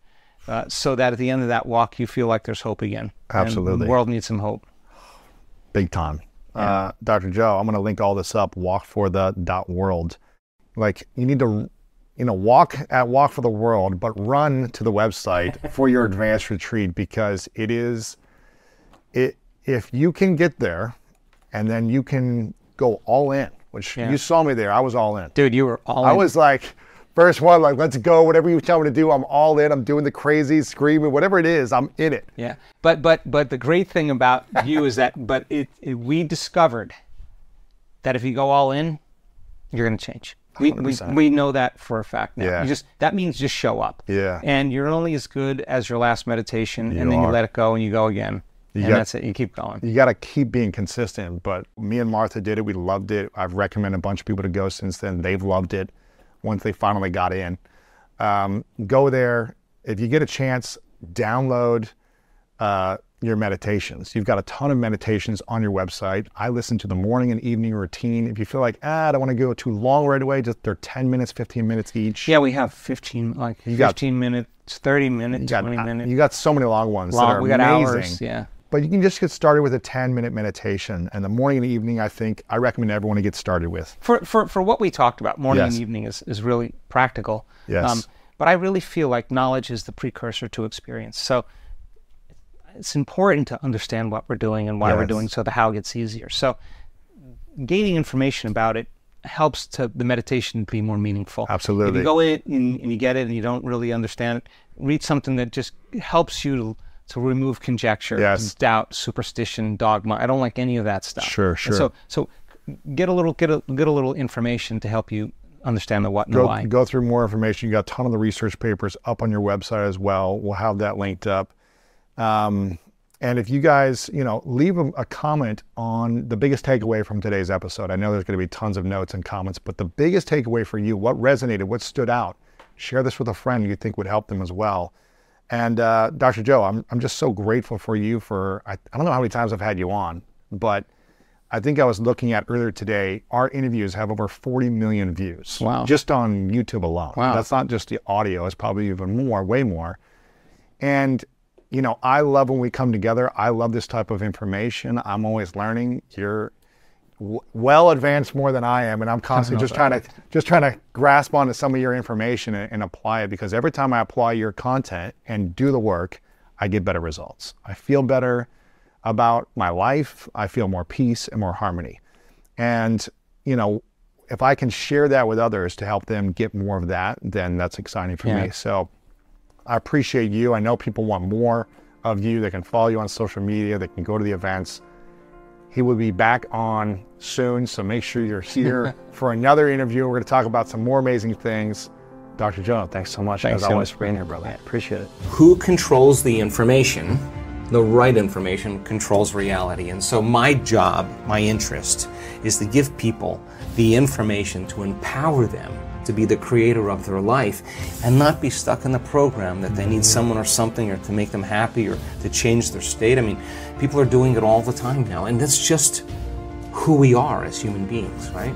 so that at the end of that walk you feel like there's hope again. Absolutely. And the world needs some hope. Big time. Yeah. Dr. Joe, I'm going to link all this up, walkforthe.world. Like, you need to, walk at Walk for the World, but run to the website for your advanced retreat, because if you can get there and then you can go all in, which you saw me there, I was all in. Dude, you were all in. I was like, first one, like, let's go, whatever you tell me to do, I'm all in. I'm doing the crazy, screaming, whatever it is, I'm in it. Yeah, but the great thing about you is that, we discovered that if you go all in, you're going to change. We know that for a fact now. Yeah. That means just show up. Yeah. And you're only as good as your last meditation, and then you let it go and you go again. That's it. You keep going. You got to keep being consistent. But me and Martha did it. We loved it. I've recommended a bunch of people to go since then. They've loved it once they finally got in. Go there. If you get a chance, download your meditations. You've got a ton of meditations on your website. I listen to the morning and evening routine. If you feel like, I don't want to go too long right away, just they're 10 minutes, 15 minutes each. Yeah, we have 15 minutes, 30 minutes, 20 minutes. You got so many long ones that are we got amazing. hours, yeah. But you can just get started with a 10-minute meditation. And the morning and evening, I recommend everyone to get started with. For what we talked about, morning Yes. and evening is really practical. Yes. But I really feel like knowledge is the precursor to experience. So it's important to understand what we're doing and why we're doing, so the how gets easier. So gaining information about it helps the meditation to be more meaningful. Absolutely. If you go in and you get it and you don't really understand it, read something that just helps you to remove conjecture, doubt, superstition, dogma. I don't like any of that stuff. Sure. And so get a little information to help you understand the what and the why. Go through more information. You got a ton of the research papers up on your website as well. We'll have that linked up. And if you guys, leave a comment on the biggest takeaway from today's episode. I know there's going to be tons of notes and comments, but the biggest takeaway for you, what resonated, what stood out, share this with a friend you think would help them as well. And Dr. Joe, I'm just so grateful for you I don't know how many times I've had you on, but I think I was looking at earlier today, our interviews have over 40 million views. Wow. Just on YouTube alone. Wow. That's not just the audio, it's probably even more, way more. And I love when we come together. I love this type of information. I'm always learning. You're well advanced more than I am, and I'm constantly just trying to grasp onto some of your information and apply it, because every time I apply your content and do the work, I get better results. I feel better about my life. I feel more peace and more harmony. And, if I can share that with others to help them get more of that, then that's exciting for me. So I appreciate you. I know people want more of you. They can follow you on social media. They can go to the events. He will be back on soon, so make sure you're here for another interview. We're going to talk about some more amazing things. Dr. Joe, thanks so much, as always, for being here, brother. I appreciate it. Who controls the information? The right information controls reality. And so my job, my interest, is to give people the information to empower them to be the creator of their life and not be stuck in the program that they need someone or something or to make them happy or to change their state. I mean, people are doing it all the time now, and that's just who we are as human beings, right?